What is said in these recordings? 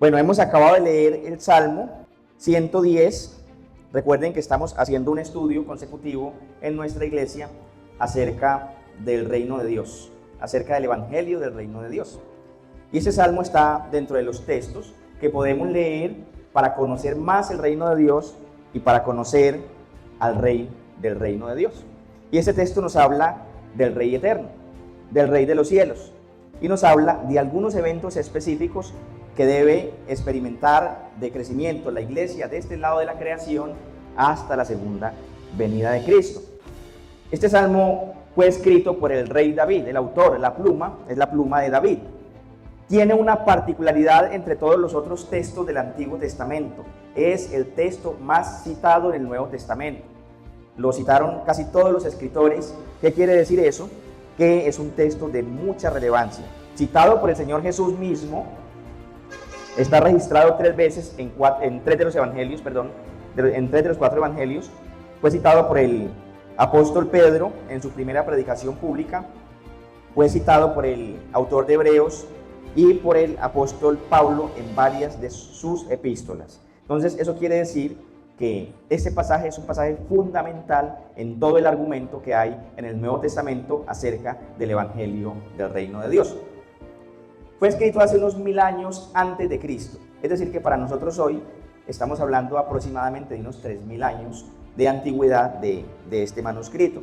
Bueno, hemos acabado de leer el Salmo 110. Recuerden que estamos haciendo un estudio consecutivo en nuestra iglesia acerca del reino de Dios, acerca del evangelio del reino de Dios. Y ese salmo está dentro de los textos que podemos leer para conocer más el reino de Dios y para conocer al rey del reino de Dios. Y ese texto nos habla del rey eterno, del rey de los cielos, y nos habla de algunos eventos específicos que debe experimentar de crecimiento la iglesia de este lado de la creación hasta la segunda venida de Cristo. Este salmo fue escrito por el rey David, el autor, la pluma, es la pluma de David. Tiene una particularidad entre todos los otros textos del Antiguo Testamento. Es el texto más citado en el Nuevo Testamento. Lo citaron casi todos los escritores. ¿Qué quiere decir eso? Que es un texto de mucha relevancia. Citado por el Señor Jesús mismo, está registrado 3 veces en 3 de los evangelios, en 3 de los 4 evangelios. Fue citado por el apóstol Pedro en su primera predicación pública. Fue citado por el autor de Hebreos y por el apóstol Pablo en varias de sus epístolas. Entonces, eso quiere decir que este pasaje es un pasaje fundamental en todo el argumento que hay en el Nuevo Testamento acerca del evangelio del reino de Dios. Fue escrito hace unos 1000 años antes de Cristo, es decir que para nosotros hoy estamos hablando aproximadamente de unos 3000 años de antigüedad de este manuscrito.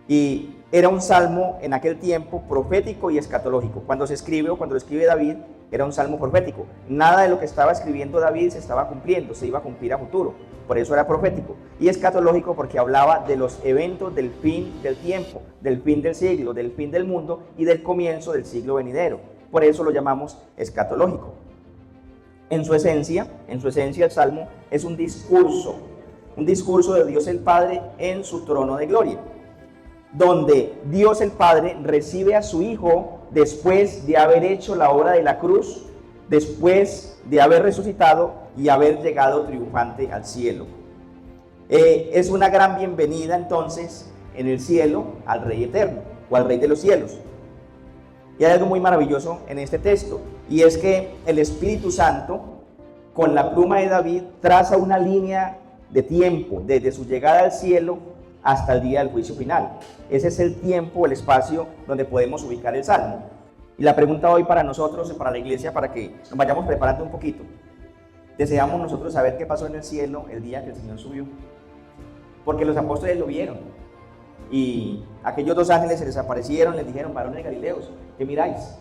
Y era un salmo en aquel tiempo profético y escatológico. Cuando se escribe o cuando lo escribe David, era un salmo profético. Nada de lo que estaba escribiendo David se estaba cumpliendo, se iba a cumplir a futuro. Por eso era profético. Y escatológico porque hablaba de los eventos del fin del tiempo, del fin del siglo, del fin del mundo y del comienzo del siglo venidero. Por eso lo llamamos escatológico. En su esencia el salmo es un discurso de Dios el Padre en su trono de gloria, donde Dios el Padre recibe a su Hijo después de haber hecho la obra de la cruz, después de haber resucitado y haber llegado triunfante al cielo. Es una gran bienvenida entonces en el cielo al Rey eterno o al Rey de los cielos. Y hay algo muy maravilloso en este texto, y es que el Espíritu Santo, con la pluma de David, traza una línea de tiempo desde su llegada al cielo hasta el día del juicio final. Ese es el tiempo, el espacio donde podemos ubicar el salmo. Y la pregunta hoy para nosotros, para la iglesia, para que nos vayamos preparando un poquito, deseamos nosotros saber qué pasó en el cielo el día que el Señor subió, porque los apóstoles lo vieron y aquellos 2 ángeles se les aparecieron, les dijeron: varones galileos, ¿qué miráis?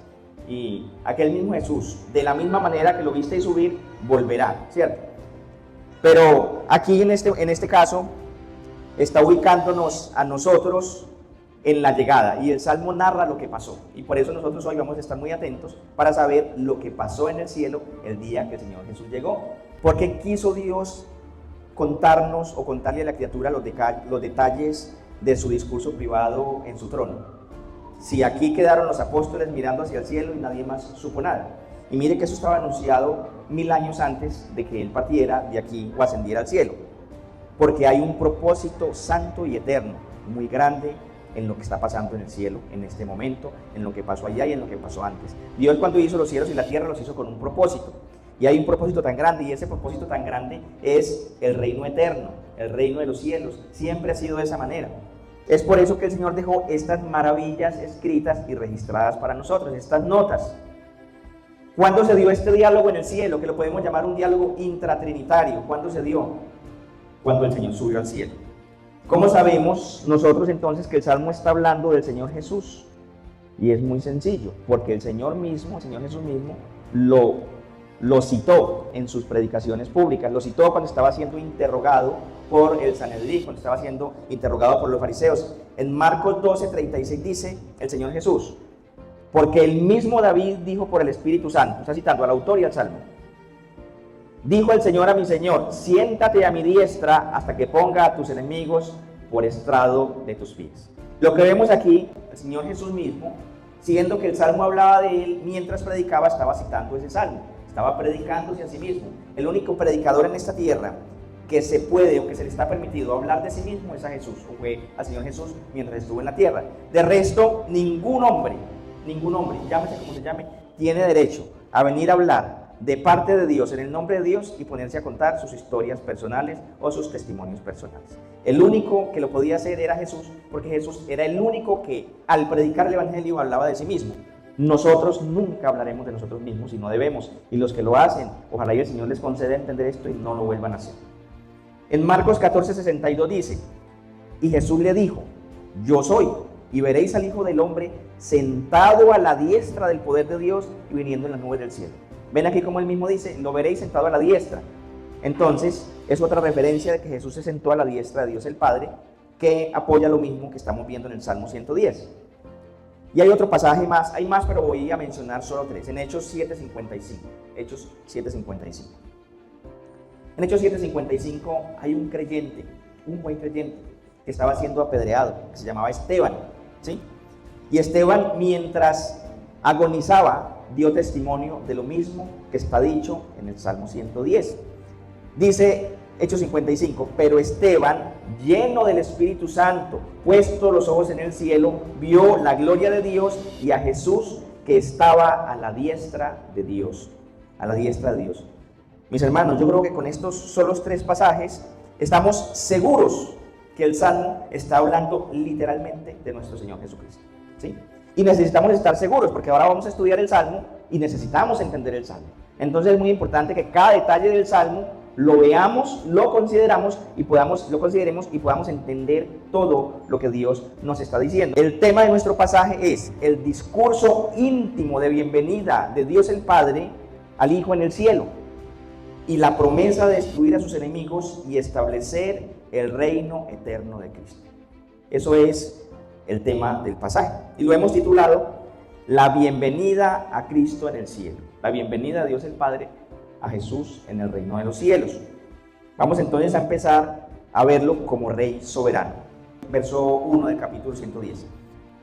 Y aquel mismo Jesús, de la misma manera que lo visteis subir, volverá, ¿cierto? Pero aquí en este caso está ubicándonos a nosotros en la llegada, y el Salmo narra lo que pasó, y por eso nosotros hoy vamos a estar muy atentos para saber lo que pasó en el cielo el día que el Señor Jesús llegó. Porque quiso Dios contarnos o contarle a la criatura los detalles de su discurso privado en su trono. Si aquí quedaron los apóstoles mirando hacia el cielo y nadie más supo nada. Y mire que eso estaba anunciado 1000 años antes de que él partiera de aquí o ascendiera al cielo. Porque hay un propósito santo y eterno, muy grande, en lo que está pasando en el cielo, en este momento, en lo que pasó allá y en lo que pasó antes. Dios, cuando hizo los cielos y la tierra, los hizo con un propósito. Y hay un propósito tan grande, y ese propósito tan grande es el reino eterno, el reino de los cielos. Siempre ha sido de esa manera. Es por eso que el Señor dejó estas maravillas escritas y registradas para nosotros, estas notas. ¿Cuándo se dio este diálogo en el cielo, que lo podemos llamar un diálogo intratrinitario? ¿Cuándo se dio? Cuando el Señor subió al cielo. ¿Cómo sabemos nosotros entonces que el Salmo está hablando del Señor Jesús? Y es muy sencillo, porque el Señor Jesús mismo, lo citó en sus predicaciones públicas, lo citó cuando estaba siendo interrogado por el Sanedrín, cuando estaba siendo interrogado por los fariseos. En Marcos 12:36 dice el Señor Jesús: porque el mismo David dijo por el Espíritu Santo, está citando al autor y al Salmo, dijo el Señor a mi Señor: siéntate a mi diestra hasta que ponga a tus enemigos por estrado de tus pies. Lo que vemos aquí, el Señor Jesús mismo, siendo que el Salmo hablaba de él, mientras predicaba estaba citando ese Salmo, estaba predicándose a sí mismo. El único predicador en esta tierra que se puede o que se le está permitido hablar de sí mismo es a Jesús, o fue al Señor Jesús mientras estuvo en la tierra. De resto, ningún hombre, llámese como se llame, tiene derecho a venir a hablar de parte de Dios, en el nombre de Dios, y ponerse a contar sus historias personales o sus testimonios personales. El único que lo podía hacer era Jesús, porque Jesús era el único que al predicar el Evangelio hablaba de sí mismo. Nosotros nunca hablaremos de nosotros mismos y no debemos, y los que lo hacen, ojalá y el Señor les conceda entender esto y no lo vuelvan a hacer. En Marcos 14:62 dice: y Jesús le dijo: yo soy, y veréis al Hijo del Hombre sentado a la diestra del poder de Dios y viniendo en las nubes del cielo. Ven aquí como él mismo dice: lo veréis sentado a la diestra. Entonces es otra referencia de que Jesús se sentó a la diestra de Dios el Padre, que apoya lo mismo que estamos viendo en el Salmo 110. Y hay otro pasaje más, hay más, pero voy a mencionar solo tres. En Hechos 7:55. Hechos 7:55. En Hechos 7:55 hay un creyente, un buen creyente, que estaba siendo apedreado, que se llamaba Esteban, ¿sí? Y Esteban, mientras agonizaba, dio testimonio de lo mismo que está dicho en el Salmo 110. Dice Hechos 55: pero Esteban, lleno del Espíritu Santo, puesto los ojos en el cielo, vio la gloria de Dios y a Jesús que estaba a la diestra de Dios. A la diestra de Dios. Mis hermanos, yo creo que con estos solos tres pasajes estamos seguros que el Salmo está hablando literalmente de nuestro Señor Jesucristo, ¿sí? Y necesitamos estar seguros, porque ahora vamos a estudiar el Salmo y necesitamos entender el Salmo. Entonces es muy importante que cada detalle del Salmo lo veamos, lo consideremos y podamos entender todo lo que Dios nos está diciendo. El tema de nuestro pasaje es el discurso íntimo de bienvenida de Dios el Padre al Hijo en el cielo y la promesa de destruir a sus enemigos y establecer el reino eterno de Cristo. Eso es el tema del pasaje y lo hemos titulado la bienvenida a Cristo en el cielo, la bienvenida a Dios el Padre a Jesús en el reino de los cielos. Vamos entonces a empezar a verlo como Rey soberano. Verso 1 del capítulo 110.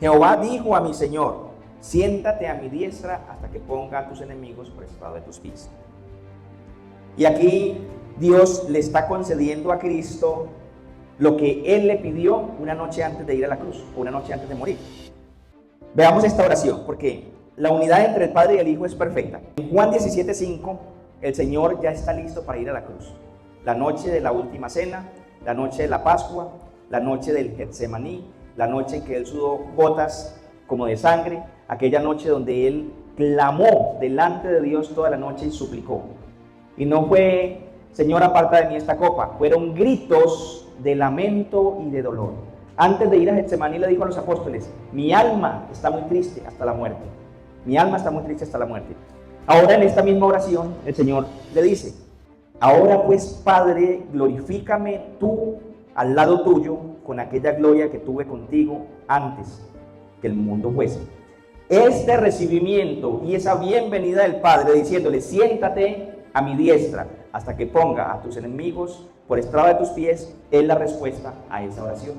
Jehová dijo a mi Señor: siéntate a mi diestra hasta que ponga a tus enemigos por estrado de tus pies. Y aquí Dios le está concediendo a Cristo lo que Él le pidió una noche antes de ir a la cruz, o una noche antes de morir. Veamos esta oración, porque la unidad entre el Padre y el Hijo es perfecta. En Juan 17:5, el Señor ya está listo para ir a la cruz. La noche de la última cena, la noche de la Pascua, la noche del Getsemaní, la noche en que Él sudó gotas como de sangre, aquella noche donde Él clamó delante de Dios toda la noche y suplicó. Y no fue: Señor, aparta de mí esta copa. Fueron gritos de lamento y de dolor. Antes de ir a Getsemaní le dijo a los apóstoles: mi alma está muy triste hasta la muerte. Mi alma está muy triste hasta la muerte. Ahora en esta misma oración el Señor le dice: ahora pues, Padre, glorifícame tú al lado tuyo con aquella gloria que tuve contigo antes que el mundo fuese. Este recibimiento y esa bienvenida del Padre diciéndole: siéntate a mi diestra hasta que ponga a tus enemigos por estrado de tus pies, es la respuesta a esa oración.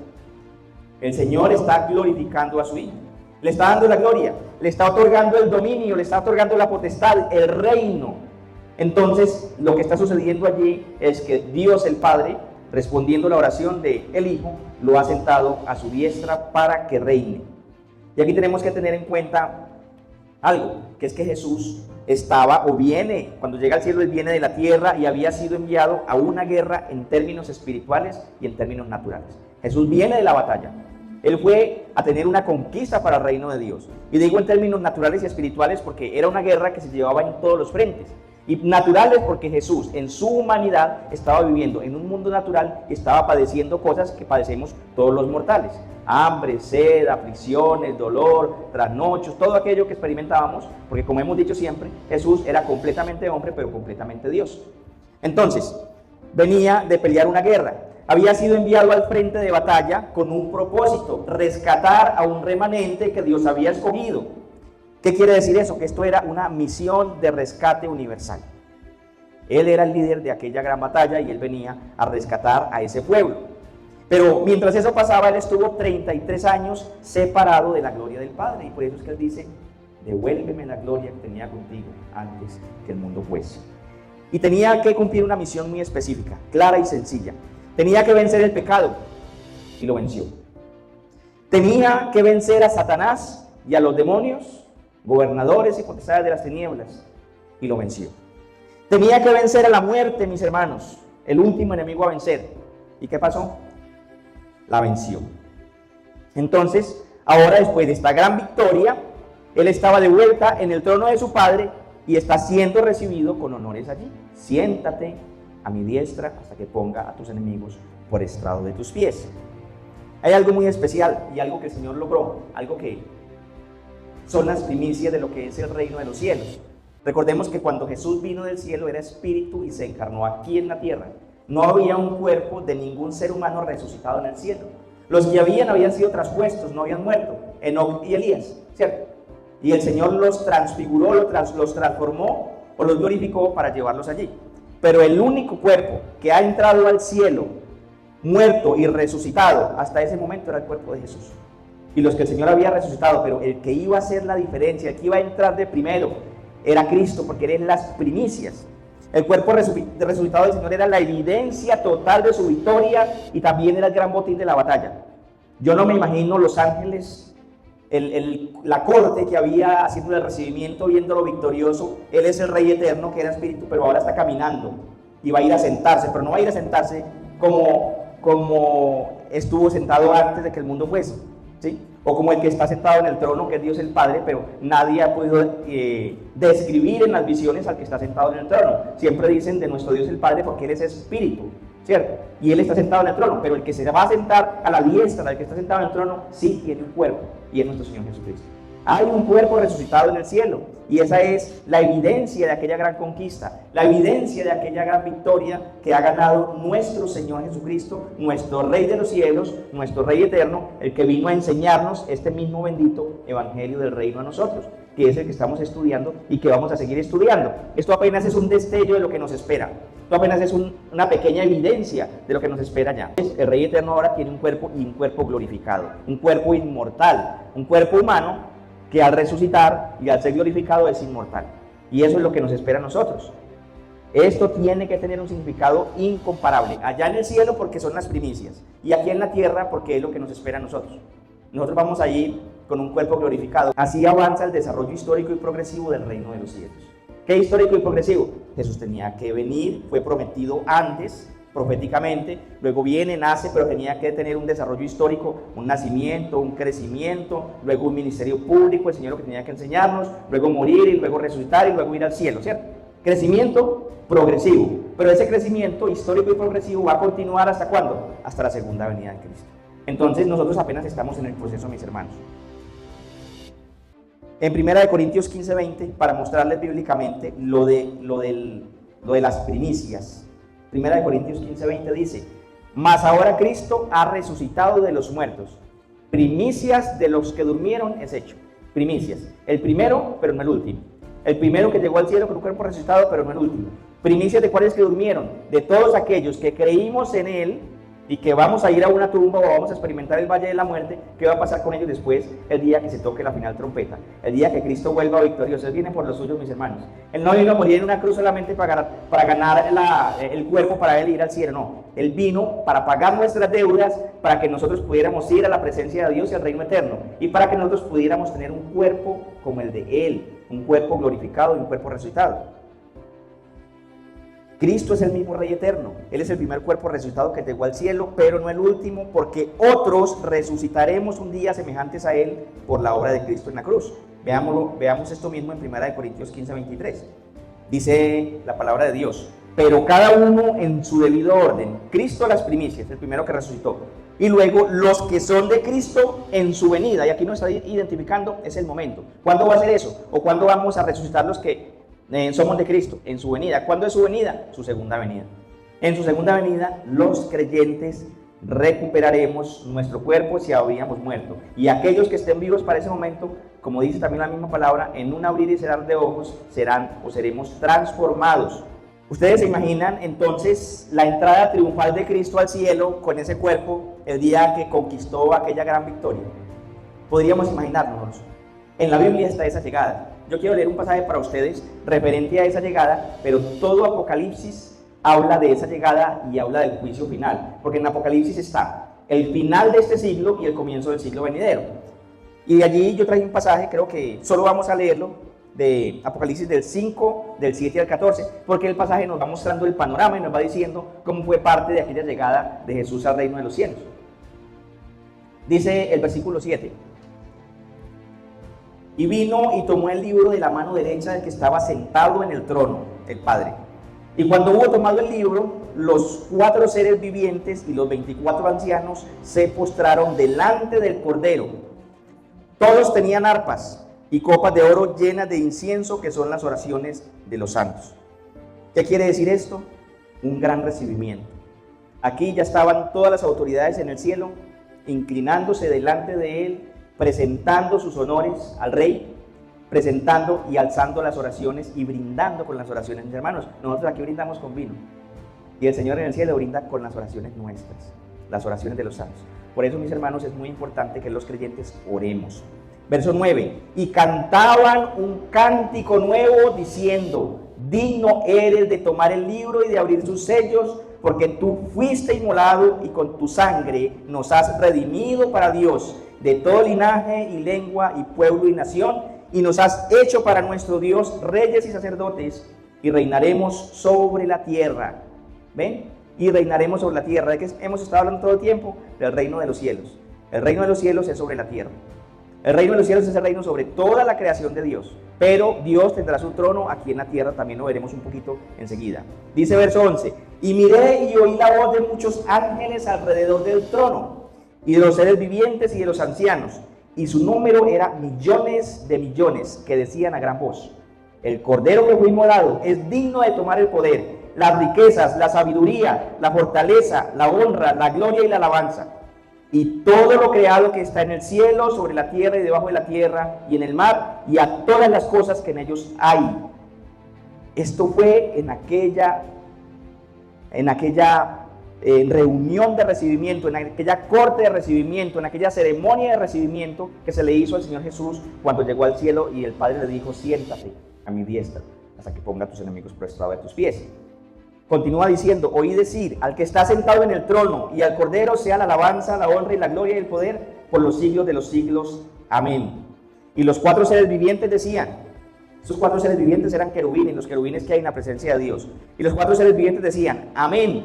El Señor está glorificando a su Hijo, le está dando la gloria, le está otorgando el dominio, le está otorgando la potestad, el reino. Entonces lo que está sucediendo allí es que Dios el Padre, respondiendo a la oración del Hijo, lo ha sentado a su diestra para que reine. Y aquí tenemos que tener en cuenta algo, que es que Jesús estaba o viene, cuando llega al cielo, Él viene de la tierra y había sido enviado a una guerra en términos espirituales y en términos naturales. Jesús viene de la batalla. Él fue a tener una conquista para el reino de Dios. Y digo en términos naturales y espirituales porque era una guerra que se llevaba en todos los frentes. Y naturales porque Jesús en su humanidad estaba viviendo en un mundo natural y estaba padeciendo cosas que padecemos todos los mortales: hambre, sed, aflicciones, dolor, trasnochos, todo aquello que experimentábamos, porque como hemos dicho siempre, Jesús era completamente hombre pero completamente Dios. Entonces, venía de pelear una guerra, había sido enviado al frente de batalla con un propósito: rescatar a un remanente que Dios había escogido. ¿Qué quiere decir eso? Que esto era una misión de rescate universal. Él era el líder de aquella gran batalla y Él venía a rescatar a ese pueblo. Pero mientras eso pasaba, Él estuvo 33 años separado de la gloria del Padre. Y por eso es que Él dice: devuélveme la gloria que tenía contigo antes que el mundo fuese. Y tenía que cumplir una misión muy específica, clara y sencilla. Tenía que vencer el pecado y lo venció. Tenía que vencer a Satanás y a los demonios, gobernadores y potestades de las tinieblas, y lo venció. Tenía que vencer a la muerte, mis hermanos, el último enemigo a vencer. ¿Y qué pasó? La venció. Entonces, ahora después de esta gran victoria, él estaba de vuelta en el trono de su Padre y está siendo recibido con honores allí. Siéntate a mi diestra hasta que ponga a tus enemigos por estrado de tus pies. Hay algo muy especial y algo que el Señor logró, algo que son las primicias de lo que es el reino de los cielos. Recordemos que cuando Jesús vino del cielo era espíritu y se encarnó aquí en la tierra. No había un cuerpo de ningún ser humano resucitado en el cielo. Los que habían sido traspuestos, no habían muerto, Enoc y Elías, ¿cierto? Y el Señor los transfiguró, los transformó o los glorificó para llevarlos allí. Pero el único cuerpo que ha entrado al cielo, muerto y resucitado, hasta ese momento era el cuerpo de Jesús. Y los que el Señor había resucitado, pero el que iba a hacer la diferencia, el que iba a entrar de primero, era Cristo, porque eran las primicias. El cuerpo resucitado del Señor era la evidencia total de su victoria y también era el gran botín de la batalla. Yo no me imagino los ángeles, la corte que había haciendo el recibimiento, viéndolo victorioso. Él es el Rey eterno que era espíritu, pero ahora está caminando y va a ir a sentarse, pero no va a ir a sentarse como estuvo sentado antes de que el mundo fuese, ¿sí? O como el que está sentado en el trono, que es Dios el Padre, pero nadie ha podido describir en las visiones al que está sentado en el trono. Siempre dicen de nuestro Dios el Padre porque Él es espíritu, ¿cierto? Y Él está sentado en el trono, pero el que se va a sentar a la diestra del que está sentado en el trono, sí tiene un cuerpo, y es nuestro Señor Jesucristo. Hay un cuerpo resucitado en el cielo, y esa es la evidencia de aquella gran conquista, la evidencia de aquella gran victoria que ha ganado nuestro Señor Jesucristo, nuestro Rey de los cielos, nuestro Rey eterno, el que vino a enseñarnos este mismo bendito evangelio del reino a nosotros, que es el que estamos estudiando y que vamos a seguir estudiando. Esto apenas es un destello de lo que nos espera, esto apenas es una pequeña evidencia de lo que nos espera ya. El Rey eterno ahora tiene un cuerpo y un cuerpo glorificado, un cuerpo inmortal, un cuerpo humano que al resucitar y al ser glorificado es inmortal. Y eso es lo que nos espera a nosotros. Esto tiene que tener un significado incomparable. Allá en el cielo porque son las primicias. Y aquí en la tierra porque es lo que nos espera a nosotros. Nosotros vamos a ir con un cuerpo glorificado. Así avanza el desarrollo histórico y progresivo del reino de los cielos. ¿Qué histórico y progresivo? Jesús tenía que venir, fue prometido antes, proféticamente, luego viene, nace, pero tenía que tener un desarrollo histórico, un nacimiento, un crecimiento, luego un ministerio público, el Señor lo que tenía que enseñarnos, luego morir y luego resucitar y luego ir al cielo, ¿cierto? Crecimiento progresivo, pero ese crecimiento histórico y progresivo va a continuar ¿hasta cuándo? Hasta la segunda venida de Cristo. Entonces nosotros apenas estamos en el proceso, mis hermanos. En 1 Corintios 15:20, para mostrarles bíblicamente lo de las primicias, 1 Corintios 15:20 dice: mas ahora Cristo ha resucitado de los muertos, primicias de los que durmieron es hecho. Primicias, el primero pero no el último, el primero que llegó al cielo con un cuerpo resucitado pero no el último. Primicias de cuáles que durmieron, de todos aquellos que creímos en Él y que vamos a ir a una tumba o vamos a experimentar el valle de la muerte. ¿Qué va a pasar con ellos después? El día que se toque la final trompeta, el día que Cristo vuelva victorioso. Él viene por los suyos, mis hermanos. Él no vino a morir en una cruz solamente para ganar el cuerpo para Él ir al cielo, no. Él vino para pagar nuestras deudas, para que nosotros pudiéramos ir a la presencia de Dios y al reino eterno, y para que nosotros pudiéramos tener un cuerpo como el de Él, un cuerpo glorificado y un cuerpo resucitado. Cristo es el mismo Rey eterno. Él es el primer cuerpo resucitado que llegó al cielo, pero no el último, porque otros resucitaremos un día semejantes a Él por la obra de Cristo en la cruz. Veamos esto mismo en 1 Corintios 15:23. Dice la palabra de Dios: pero cada uno en su debido orden. Cristo las primicias, el primero que resucitó. Y luego los que son de Cristo en su venida. Y aquí nos está identificando, es el momento. ¿Cuándo va a ser eso? ¿O cuándo vamos a resucitar los que somos de Cristo? En su venida. ¿Cuándo es su venida? Su segunda venida. En su segunda venida, los creyentes recuperaremos nuestro cuerpo si habíamos muerto. Y aquellos que estén vivos para ese momento, como dice también la misma palabra, en un abrir y cerrar de ojos serán o seremos transformados. Ustedes se imaginan entonces la entrada triunfal de Cristo al cielo con ese cuerpo el día que conquistó aquella gran victoria. Podríamos imaginarnos. En la Biblia está esa llegada. Yo quiero leer un pasaje para ustedes referente a esa llegada, pero todo Apocalipsis habla de esa llegada y habla del juicio final, porque en Apocalipsis está el final de este siglo y el comienzo del siglo venidero. Y de allí yo traje un pasaje, creo que solo vamos a leerlo, de Apocalipsis del 5, del 7 al 14, porque el pasaje nos va mostrando el panorama y nos va diciendo cómo fue parte de aquella llegada de Jesús al reino de los cielos. Dice el versículo 7: y vino y tomó el libro de la mano derecha del que estaba sentado en el trono, el Padre. Y cuando hubo tomado el libro, los 4 seres vivientes y los 24 ancianos se postraron delante del Cordero. Todos tenían arpas y copas de oro llenas de incienso, que son las oraciones de los santos. ¿Qué quiere decir esto? Un gran recibimiento. Aquí ya estaban todas las autoridades en el cielo, inclinándose delante de él, presentando sus honores al rey, presentando y alzando las oraciones y brindando con las oraciones. Mis hermanos, nosotros aquí brindamos con vino, y el Señor en el cielo brinda con las oraciones nuestras, las oraciones de los santos. Por eso, mis hermanos, es muy importante que los creyentes oremos. Verso 9: y cantaban un cántico nuevo diciendo: digno eres de tomar el libro y de abrir sus sellos, porque tú fuiste inmolado y con tu sangre nos has redimido para Dios de todo linaje y lengua y pueblo y nación, y nos has hecho para nuestro Dios reyes y sacerdotes, y reinaremos sobre la tierra. ¿Ven? Y reinaremos sobre la tierra. ¿De qué hemos estado hablando todo el tiempo? Del reino de los cielos. El reino de los cielos es sobre la tierra. El reino de los cielos es el reino sobre toda la creación de Dios. Pero Dios tendrá su trono aquí en la tierra, también lo veremos un poquito enseguida. Dice verso 11: y miré y oí la voz de muchos ángeles alrededor del trono, y de los seres vivientes y de los ancianos, y su número era millones de millones, que decían a gran voz: el Cordero que fue inmolado es digno de tomar el poder, las riquezas, la sabiduría, la fortaleza, la honra, la gloria y la alabanza. Y todo lo creado que está en el cielo, sobre la tierra y debajo de la tierra, y en el mar, y a todas las cosas que en ellos hay. Esto fue en aquella reunión de recibimiento, en aquella corte de recibimiento, en aquella ceremonia de recibimiento que se le hizo al Señor Jesús cuando llegó al cielo, y el Padre le dijo: siéntate a mi diestra hasta que ponga a tus enemigos por estrado de tus pies. Continúa diciendo: oí decir al que está sentado en el trono y al Cordero sea la alabanza, la honra y la gloria y el poder por los siglos de los siglos. Amén. Y los 4 seres vivientes decían, esos 4 seres vivientes eran querubines, los querubines que hay en la presencia de Dios, y los 4 seres vivientes decían: amén.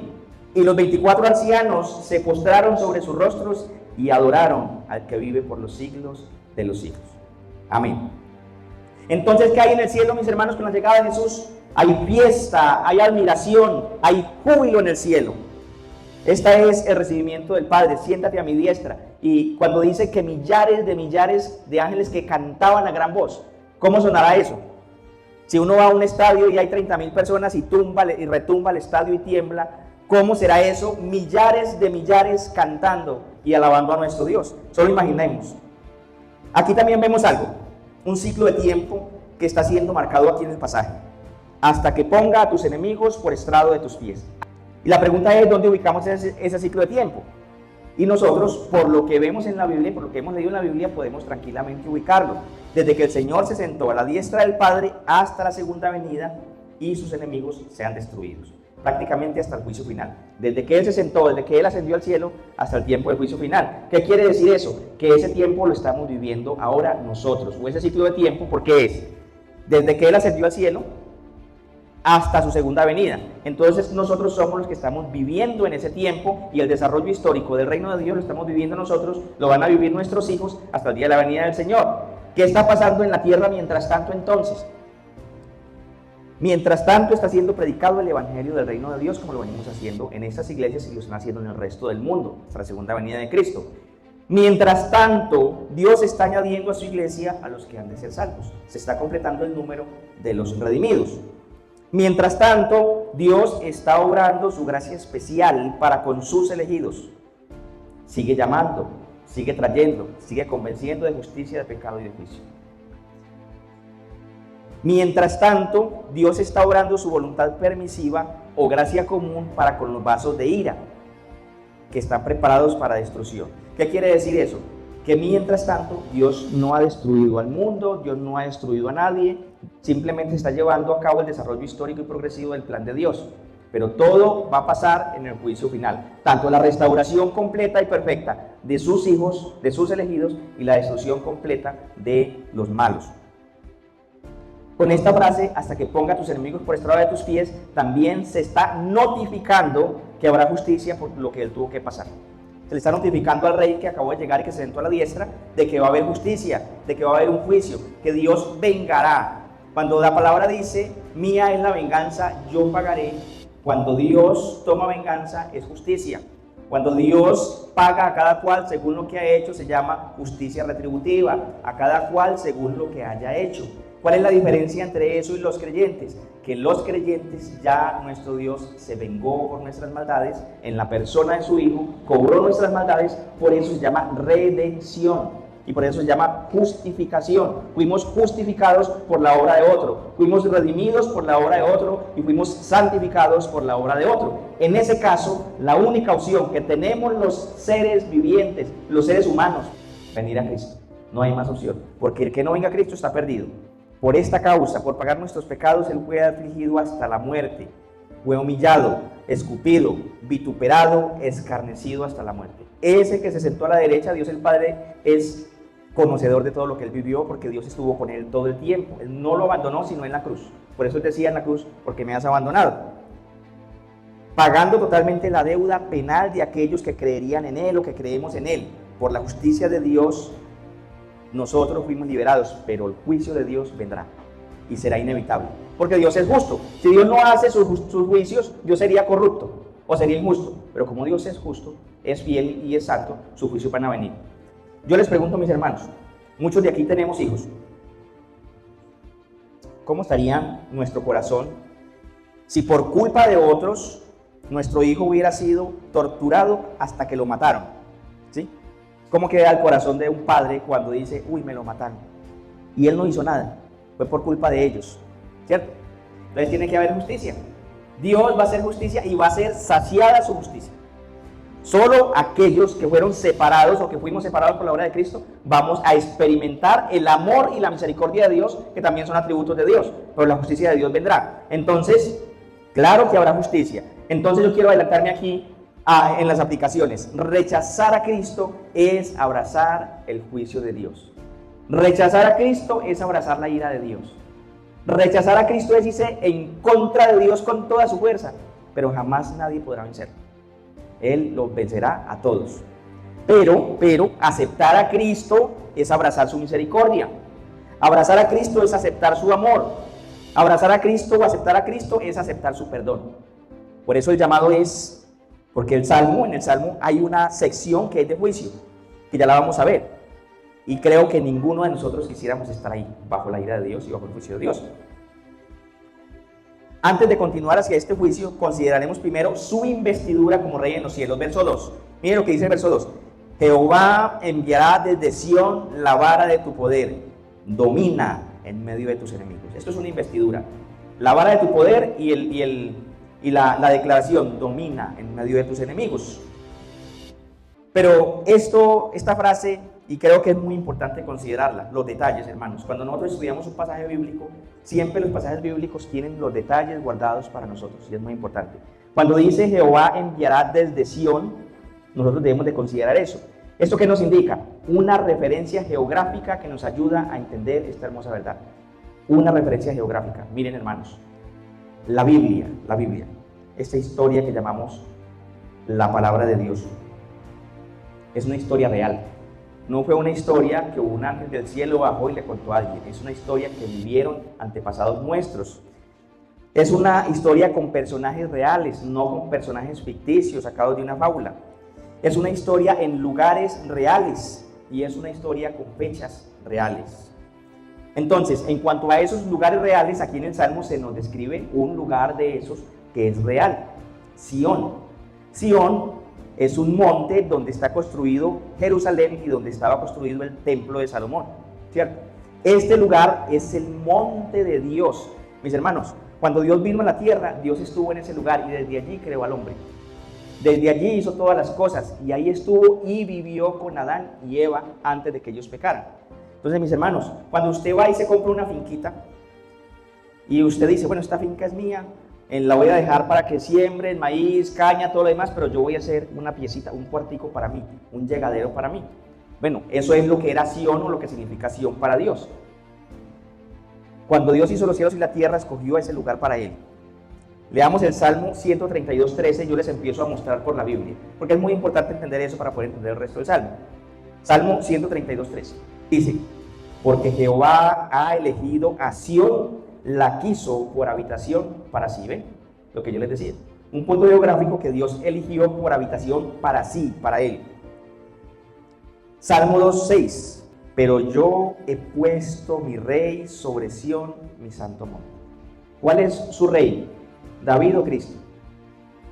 Y los 24 ancianos se postraron sobre sus rostros y adoraron al que vive por los siglos de los siglos. Amén. Entonces, ¿qué hay en el cielo, mis hermanos, con la llegada de Jesús? Hay fiesta, hay admiración, hay júbilo en el cielo. Este es el recibimiento del Padre: siéntate a mi diestra. Y cuando dice que millares de ángeles que cantaban a gran voz, ¿cómo sonará eso? Si uno va a un estadio y hay 30,000 personas y retumba el estadio y tiembla, ¿cómo será eso? Millares de millares cantando y alabando a nuestro Dios. Solo imaginemos. Aquí también vemos algo, un ciclo de tiempo que está siendo marcado aquí en el pasaje: hasta que ponga a tus enemigos por estrado de tus pies. Y la pregunta es: ¿dónde ubicamos ese ciclo de tiempo? Y nosotros, por lo que vemos en la Biblia, por lo que hemos leído en la Biblia, podemos tranquilamente ubicarlo. Desde que el Señor se sentó a la diestra del Padre hasta la segunda venida y sus enemigos sean destruidos. Prácticamente hasta el juicio final. Desde que Él se sentó, desde que Él ascendió al cielo, hasta el tiempo del juicio final. ¿Qué quiere decir eso? Que ese tiempo lo estamos viviendo ahora nosotros, o ese ciclo de tiempo, porque es desde que Él ascendió al cielo hasta su segunda venida. Entonces nosotros somos los que estamos viviendo en ese tiempo, y el desarrollo histórico del reino de Dios lo estamos viviendo nosotros, lo van a vivir nuestros hijos hasta el día de la venida del Señor. ¿Qué está pasando en la tierra mientras tanto entonces? Mientras tanto está siendo predicado el evangelio del reino de Dios, como lo venimos haciendo en estas iglesias y lo están haciendo en el resto del mundo, hasta la segunda venida de Cristo. Mientras tanto, Dios está añadiendo a su iglesia a los que han de ser salvos. Se está completando el número de los redimidos. Mientras tanto, Dios está obrando su gracia especial para con sus elegidos. Sigue llamando, sigue trayendo, sigue convenciendo de justicia, de pecado y de juicio. Mientras tanto, Dios está obrando su voluntad permisiva o gracia común para con los vasos de ira, que están preparados para destrucción. ¿Qué quiere decir eso? Que mientras tanto, Dios no ha destruido al mundo, Dios no ha destruido a nadie, simplemente está llevando a cabo el desarrollo histórico y progresivo del plan de Dios. Pero todo va a pasar en el juicio final, tanto la restauración completa y perfecta de sus hijos, de sus elegidos, y la destrucción completa de los malos. Con esta frase, hasta que ponga a tus enemigos por estrado de tus pies, también se está notificando que habrá justicia por lo que él tuvo que pasar. Se le está notificando al rey que acabó de llegar y que se sentó a la diestra de que va a haber justicia, de que va a haber un juicio, que Dios vengará. Cuando la palabra dice, mía es la venganza, yo pagaré. Cuando Dios toma venganza, es justicia. Cuando Dios paga a cada cual según lo que ha hecho, se llama justicia retributiva, a cada cual según lo que haya hecho. ¿Cuál es la diferencia entre eso y los creyentes? Que los creyentes ya nuestro Dios se vengó por nuestras maldades en la persona de su Hijo, cobró nuestras maldades, por eso se llama redención. Y por eso se llama justificación. Fuimos justificados por la obra de otro, fuimos redimidos por la obra de otro y fuimos santificados por la obra de otro. En ese caso, la única opción que tenemos los seres vivientes, los seres humanos, venir a Cristo. No hay más opción, porque el que no venga a Cristo está perdido. Por esta causa, por pagar nuestros pecados, Él fue afligido hasta la muerte. Fue humillado, escupido, vituperado, escarnecido hasta la muerte. Ese que se sentó a la derecha, Dios el Padre, es conocedor de todo lo que él vivió, porque Dios estuvo con él todo el tiempo. Él no lo abandonó sino en la cruz. Por eso él decía en la cruz, porque me has abandonado. Pagando totalmente la deuda penal de aquellos que creerían en él o que creemos en él. Por la justicia de Dios, nosotros fuimos liberados, pero el juicio de Dios vendrá y será inevitable. Porque Dios es justo. Si Dios no hace sus juicios, Dios sería corrupto o sería injusto. Pero como Dios es justo, es fiel y es santo, su juicio van a venir. Yo les pregunto, mis hermanos, muchos de aquí tenemos hijos. ¿Cómo estaría nuestro corazón si por culpa de otros nuestro hijo hubiera sido torturado hasta que lo mataron? ¿Sí? ¿Cómo queda el corazón de un padre cuando dice, uy, me lo mataron? Y él no hizo nada, fue por culpa de ellos, ¿cierto? Entonces tiene que haber justicia. Dios va a hacer justicia y va a ser saciada su justicia. Solo aquellos que fueron separados o que fuimos separados por la obra de Cristo, vamos a experimentar el amor y la misericordia de Dios, que también son atributos de Dios, pero la justicia de Dios vendrá. Entonces, claro que habrá justicia. Entonces yo quiero adelantarme aquí en las aplicaciones. Rechazar a Cristo es abrazar el juicio de Dios. Rechazar a Cristo es abrazar la ira de Dios. Rechazar a Cristo es irse en contra de Dios con toda su fuerza, pero jamás nadie podrá vencer. Él los vencerá a todos. Pero aceptar a Cristo es abrazar su misericordia. Abrazar a Cristo es aceptar su amor. Abrazar a Cristo o aceptar a Cristo es aceptar su perdón. Por eso el llamado es, porque en el Salmo hay una sección que es de juicio, que ya la vamos a ver. Y creo que ninguno de nosotros quisiéramos estar ahí, bajo la ira de Dios y bajo el juicio de Dios. Antes de continuar hacia este juicio, consideraremos primero su investidura como rey en los cielos. Verso 2. Miren lo que dice el verso 2. Jehová enviará desde Sión la vara de tu poder. Domina en medio de tus enemigos. Esto es una investidura. La vara de tu poder y la declaración, domina en medio de tus enemigos. Pero esta frase, y creo que es muy importante considerarla, los detalles, hermanos. Cuando nosotros estudiamos un pasaje bíblico, siempre los pasajes bíblicos tienen los detalles guardados para nosotros, y es muy importante. Cuando dice Jehová enviará desde Sión, nosotros debemos de considerar eso. ¿Esto qué nos indica? Una referencia geográfica que nos ayuda a entender esta hermosa verdad. Una referencia geográfica. Miren, hermanos, la Biblia, esta historia que llamamos la palabra de Dios, es una historia real. No fue una historia que un ángel del cielo bajó y le contó a alguien. Es una historia que vivieron antepasados nuestros. Es una historia con personajes reales, no con personajes ficticios sacados de una fábula. Es una historia en lugares reales y es una historia con fechas reales. Entonces, en cuanto a esos lugares reales, aquí en el Salmo se nos describe un lugar de esos que es real. Sión. Sión es un monte donde está construido Jerusalén y donde estaba construido el templo de Salomón, ¿cierto? Este lugar es el monte de Dios. Mis hermanos, cuando Dios vino a la tierra, Dios estuvo en ese lugar y desde allí creó al hombre. Desde allí hizo todas las cosas y ahí estuvo y vivió con Adán y Eva antes de que ellos pecaran. Entonces, mis hermanos, cuando usted va y se compra una finquita y usted dice, bueno, esta finca es mía, la voy a dejar para que siembren maíz, caña, todo lo demás, pero yo voy a hacer una piecita, un cuartico para mí, un llegadero para mí. Bueno, eso es lo que era Sión o lo que significa Sión para Dios. Cuando Dios hizo los cielos y la tierra, escogió ese lugar para él. Leamos el Salmo 132:13, yo les empiezo a mostrar por la Biblia, porque es muy importante entender eso para poder entender el resto del Salmo. Salmo 132:13, dice: porque Jehová ha elegido a Sión, la quiso por habitación para sí. ¿Ven? Lo que yo les decía, un punto geográfico que Dios eligió por habitación para sí, para él. Salmo 2:6, pero yo he puesto mi rey sobre Sión, mi santo monte. ¿Cuál es su rey? ¿David o Cristo?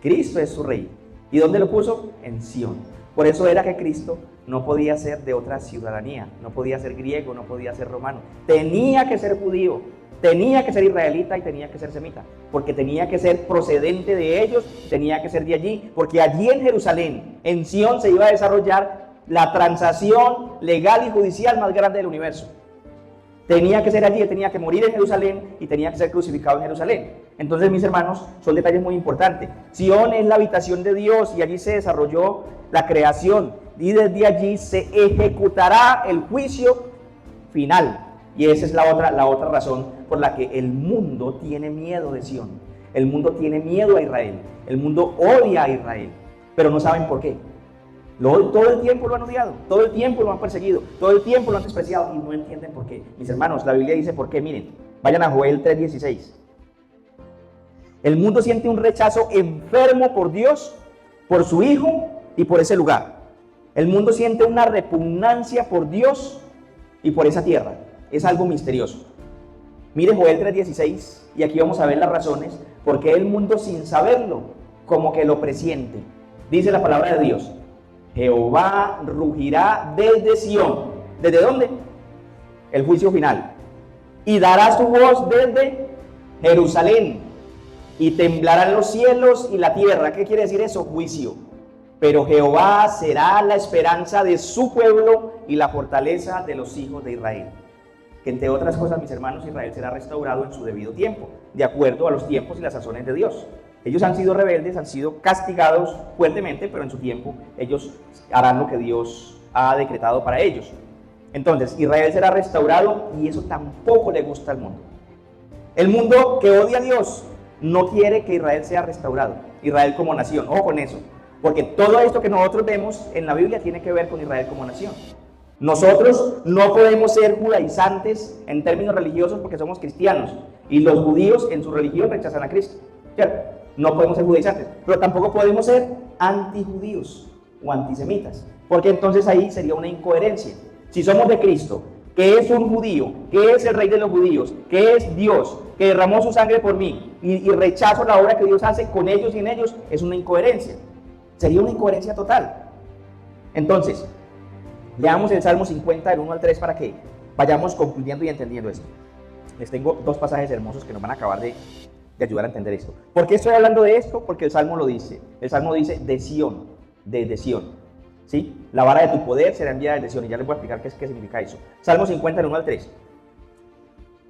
Cristo es su rey. ¿Y dónde lo puso? En Sión. Por eso era que Cristo no podía ser de otra ciudadanía, no podía ser griego, no podía ser romano. Tenía que ser judío, tenía que ser israelita y tenía que ser semita, porque tenía que ser procedente de ellos, tenía que ser de allí, porque allí en Jerusalén, en Sión, se iba a desarrollar la transacción legal y judicial más grande del universo. Tenía que ser allí, tenía que morir en Jerusalén y tenía que ser crucificado en Jerusalén. Entonces, mis hermanos, son detalles muy importantes. Sión es la habitación de Dios y allí se desarrolló la creación y desde allí se ejecutará el juicio final. Y esa es la otra razón por la que el mundo tiene miedo de Sión. El mundo tiene miedo a Israel. El mundo odia a Israel, pero no saben por qué. Todo el tiempo lo han odiado, todo el tiempo lo han perseguido, todo el tiempo lo han despreciado y no entienden por qué. Mis hermanos, la Biblia dice por qué. Miren, vayan a Joel 3:16. El mundo siente un rechazo enfermo por Dios, por su Hijo y por ese lugar. El mundo siente una repugnancia por Dios y por esa tierra. Es algo misterioso. Mire Joel 3:16 y aquí vamos a ver las razones por qué el mundo, sin saberlo, como que lo presiente. Dice la palabra de Dios: Jehová rugirá desde Sión. ¿Desde dónde? El juicio final. Y dará su voz desde Jerusalén. Y temblarán los cielos y la tierra. ¿Qué quiere decir eso? Juicio. Pero Jehová será la esperanza de su pueblo y la fortaleza de los hijos de Israel. Que entre otras cosas, mis hermanos, Israel será restaurado en su debido tiempo, de acuerdo a los tiempos y las sazones de Dios. Ellos han sido rebeldes, han sido castigados fuertemente, pero en su tiempo ellos harán lo que Dios ha decretado para ellos. Entonces, Israel será restaurado y eso tampoco le gusta al mundo. El mundo que odia a Dios no quiere que Israel sea restaurado, Israel como nación. Ojo con eso, porque todo esto que nosotros vemos en la Biblia tiene que ver con Israel como nación. Nosotros no podemos ser judaizantes en términos religiosos porque somos cristianos y los judíos en su religión rechazan a Cristo, ¿cierto? No podemos ser judaizantes, pero tampoco podemos ser antijudíos o antisemitas, porque entonces ahí sería una incoherencia. Si somos de Cristo, que es un judío, que es el rey de los judíos, que es Dios, que derramó su sangre por mí, y rechazo la obra que Dios hace con ellos y en ellos, es una incoherencia. Sería una incoherencia total. Entonces, leamos el Salmo 50, del 1 al 3, para que vayamos concluyendo y entendiendo esto. Les tengo dos pasajes hermosos que nos van a acabar de ayudar a entender esto. ¿Por qué estoy hablando de esto? Porque el Salmo lo dice. El Salmo dice de Sión, desde Sión. ¿Sí? La vara de tu poder será enviada desde Sión. Y ya les voy a explicar qué significa eso. Salmo 50, del 1 al 3.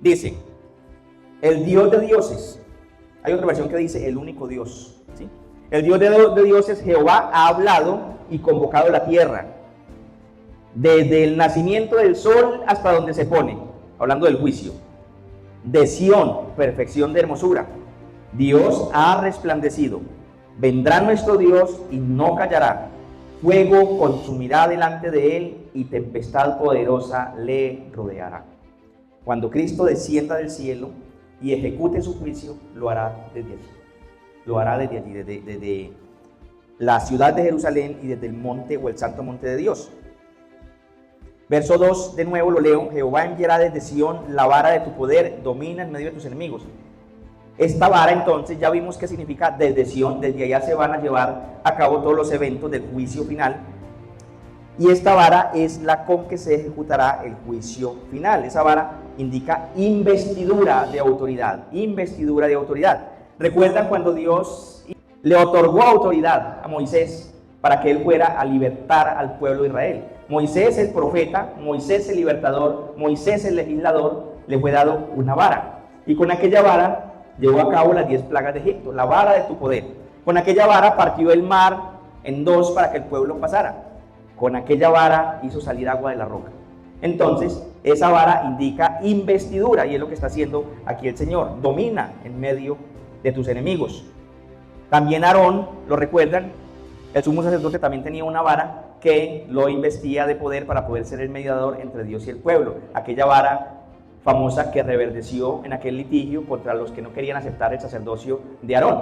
Dice: el Dios de dioses. Hay otra versión que dice el único Dios. ¿Sí? El Dios de dioses, Jehová, ha hablado y convocado la tierra. Desde el nacimiento del sol hasta donde se pone. Hablando del juicio. De Sión, perfección de hermosura. Dios ha resplandecido. Vendrá nuestro Dios y no callará. Fuego consumirá delante de él y tempestad poderosa le rodeará. Cuando Cristo descienda del cielo y ejecute su juicio, lo hará desde allí. Lo hará desde allí, desde la ciudad de Jerusalén y desde el monte o el santo monte de Dios. Verso 2, de nuevo lo leo: Jehová enviará desde Sión la vara de tu poder, domina en medio de tus enemigos. Esta vara, entonces, ya vimos qué significa desde Sión. Desde allá se van a llevar a cabo todos los eventos del juicio final. Y esta vara es la con que se ejecutará el juicio final. Esa vara indica investidura de autoridad. Investidura de autoridad. ¿Recuerdan cuando Dios le otorgó autoridad a Moisés para que él fuera a libertar al pueblo de Israel? Moisés el profeta, Moisés el libertador, Moisés el legislador, le fue dado una vara. Y con aquella vara llevó a cabo las 10 plagas de Egipto, la vara de tu poder. Con aquella vara partió el mar en dos para que el pueblo pasara. Con aquella vara hizo salir agua de la roca. Entonces, esa vara indica investidura y es lo que está haciendo aquí el Señor. Domina en medio de tus enemigos. También Aarón, lo recuerdan, el sumo sacerdote también tenía una vara que lo investia de poder para poder ser el mediador entre Dios y el pueblo. Aquella vara famosa que reverdeció en aquel litigio contra los que no querían aceptar el sacerdocio de Aarón.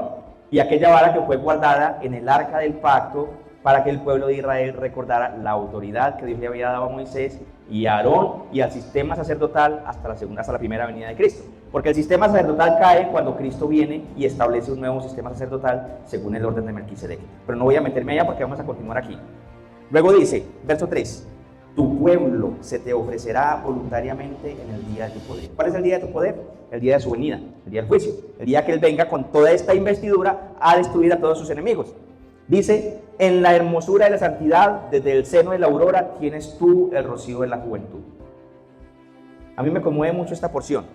Y aquella vara que fue guardada en el arca del pacto para que el pueblo de Israel recordara la autoridad que Dios le había dado a Moisés y a Aarón y al sistema sacerdotal hasta la primera venida de Cristo. Porque el sistema sacerdotal cae cuando Cristo viene y establece un nuevo sistema sacerdotal según el orden de Melquisedec. Pero no voy a meterme allá porque vamos a continuar aquí. Luego dice, verso 3, tu pueblo se te ofrecerá voluntariamente en el día de tu poder. ¿Cuál es el día de tu poder? El día de su venida, el día del juicio, el día que Él venga con toda esta investidura a destruir a todos sus enemigos. Dice, en la hermosura de la santidad, desde el seno de la aurora, tienes tú el rocío de la juventud. A mí me conmueve mucho esta porción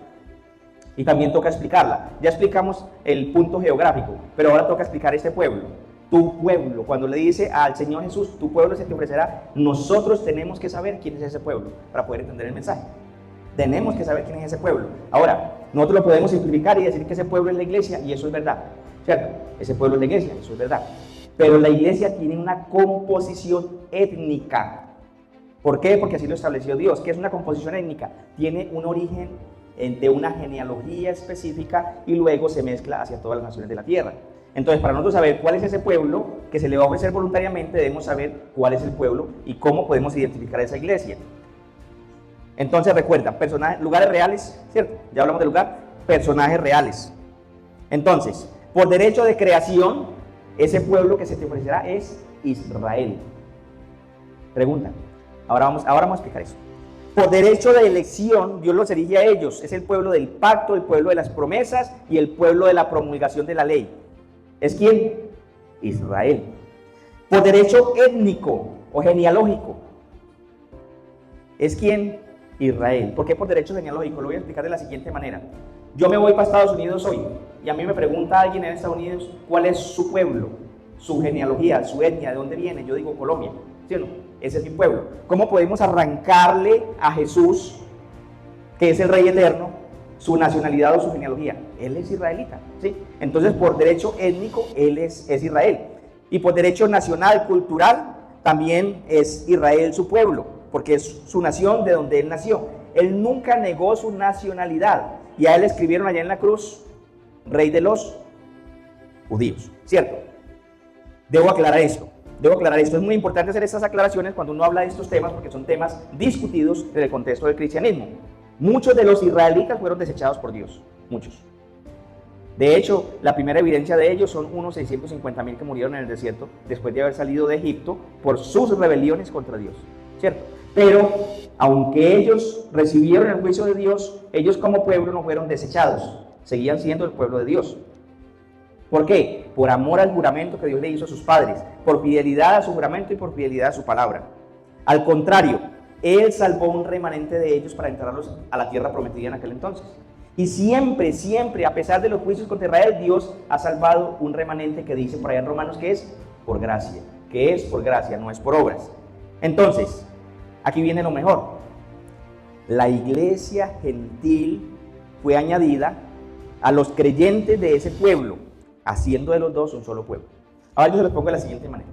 y también toca explicarla. Ya explicamos el punto geográfico, pero ahora toca explicar este pueblo. Tu pueblo, cuando le dice al Señor Jesús, tu pueblo se te ofrecerá, nosotros tenemos que saber quién es ese pueblo para poder entender el mensaje. Tenemos que saber quién es ese pueblo. Ahora, nosotros lo podemos simplificar y decir que ese pueblo es la iglesia, y eso es verdad, ¿cierto? Ese pueblo es la iglesia, eso es verdad. Pero la iglesia tiene una composición étnica. ¿Por qué? Porque así lo estableció Dios. ¿Qué es una composición étnica? Tiene un origen de una genealogía específica y luego se mezcla hacia todas las naciones de la tierra. Entonces, para nosotros saber cuál es ese pueblo que se le va a ofrecer voluntariamente, debemos saber cuál es el pueblo y cómo podemos identificar a esa iglesia. Entonces, recuerda, lugares reales, ¿cierto? Ya hablamos de lugar, personajes reales. Entonces, por derecho de creación, ese pueblo que se te ofrecerá es Israel. Pregunta. Ahora vamos a explicar eso. Por derecho de elección, Dios los elige a ellos. Es el pueblo del pacto, el pueblo de las promesas y el pueblo de la promulgación de la ley. ¿Es quién? Israel. Por derecho étnico o genealógico. ¿Es quién? Israel. ¿Por qué por derecho genealógico? Lo voy a explicar de la siguiente manera. Yo me voy para Estados Unidos hoy y a mí me pregunta alguien en Estados Unidos cuál es su pueblo, su genealogía, su etnia, de dónde viene. Yo digo Colombia, ¿sí o no? Ese es mi pueblo. ¿Cómo podemos arrancarle a Jesús, que es el Rey eterno, su nacionalidad o su genealogía? Él es israelita, ¿sí? Entonces, por derecho étnico, él es Israel. Y por derecho nacional, cultural, también es Israel su pueblo, porque es su nación de donde él nació. Él nunca negó su nacionalidad. Y a él escribieron allá en la cruz, Rey de los judíos, ¿cierto? Debo aclarar esto. Es muy importante hacer estas aclaraciones cuando uno habla de estos temas, porque son temas discutidos en el contexto del cristianismo. Muchos de los israelitas fueron desechados por Dios, muchos. De hecho, la primera evidencia de ellos son unos 650,000 que murieron en el desierto después de haber salido de Egipto por sus rebeliones contra Dios, ¿cierto? Pero, aunque ellos recibieron el juicio de Dios, ellos como pueblo no fueron desechados, seguían siendo el pueblo de Dios. ¿Por qué? Por amor al juramento que Dios le hizo a sus padres, por fidelidad a su juramento y por fidelidad a su palabra. Al contrario, Él salvó un remanente de ellos para entrarlos a la tierra prometida en aquel entonces. Y siempre, a pesar de los juicios contra Israel, Dios ha salvado un remanente que dice por allá en Romanos que es por gracia, no es por obras. Entonces, aquí viene lo mejor. La iglesia gentil fue añadida a los creyentes de ese pueblo, haciendo de los dos un solo pueblo. Ahora yo se los pongo de la siguiente manera.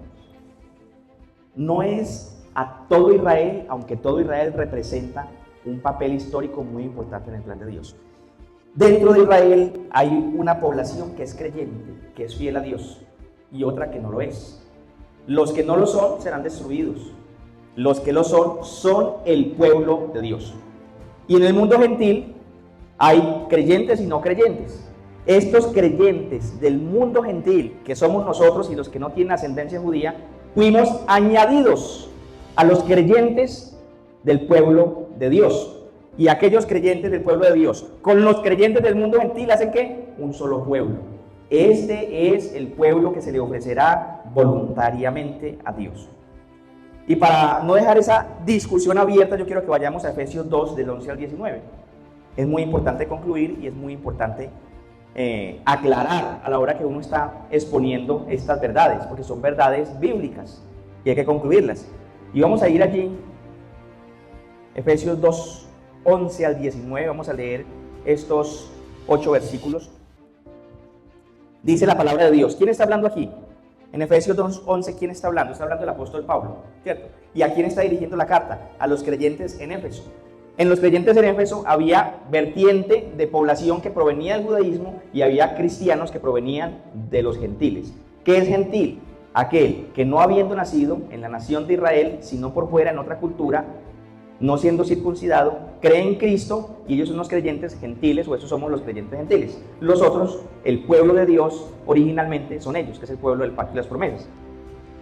No es a todo Israel, aunque todo Israel representa un papel histórico muy importante en el plan de Dios. Dentro de Israel hay una población que es creyente, que es fiel a Dios, y otra que no lo es. Los que no lo son serán destruidos. Los que lo son el pueblo de Dios. Y en el mundo gentil hay creyentes y no creyentes. Estos creyentes del mundo gentil, que somos nosotros y los que no tienen ascendencia judía, fuimos añadidos a los creyentes del pueblo de Dios. Y aquellos creyentes del pueblo de Dios, con los creyentes del mundo gentil, ¿hacen qué? Un solo pueblo. Este es el pueblo que se le ofrecerá voluntariamente a Dios. Y para no dejar esa discusión abierta, yo quiero que vayamos a Efesios 2, del 11 al 19. Es muy importante concluir y es muy importante aclarar a la hora que uno está exponiendo estas verdades, porque son verdades bíblicas y hay que concluirlas. Y vamos a ir allí Efesios 2, 11 al 19, vamos a leer estos 8 versículos. Dice la palabra de Dios. ¿Quién está hablando aquí? En Efesios 2, 11, ¿quién está hablando? Está hablando el apóstol Pablo, ¿cierto? ¿Y a quién está dirigiendo la carta? A los creyentes en Éfeso. En los creyentes en Éfeso había vertiente de población que provenía del judaísmo y había cristianos que provenían de los gentiles. ¿Qué es gentil? Aquel que no habiendo nacido en la nación de Israel, sino por fuera en otra cultura, no siendo circuncidado, cree en Cristo, y ellos son los creyentes gentiles, o esos somos los creyentes gentiles. Los otros, el pueblo de Dios, originalmente son ellos, que es el pueblo del pacto y las promesas.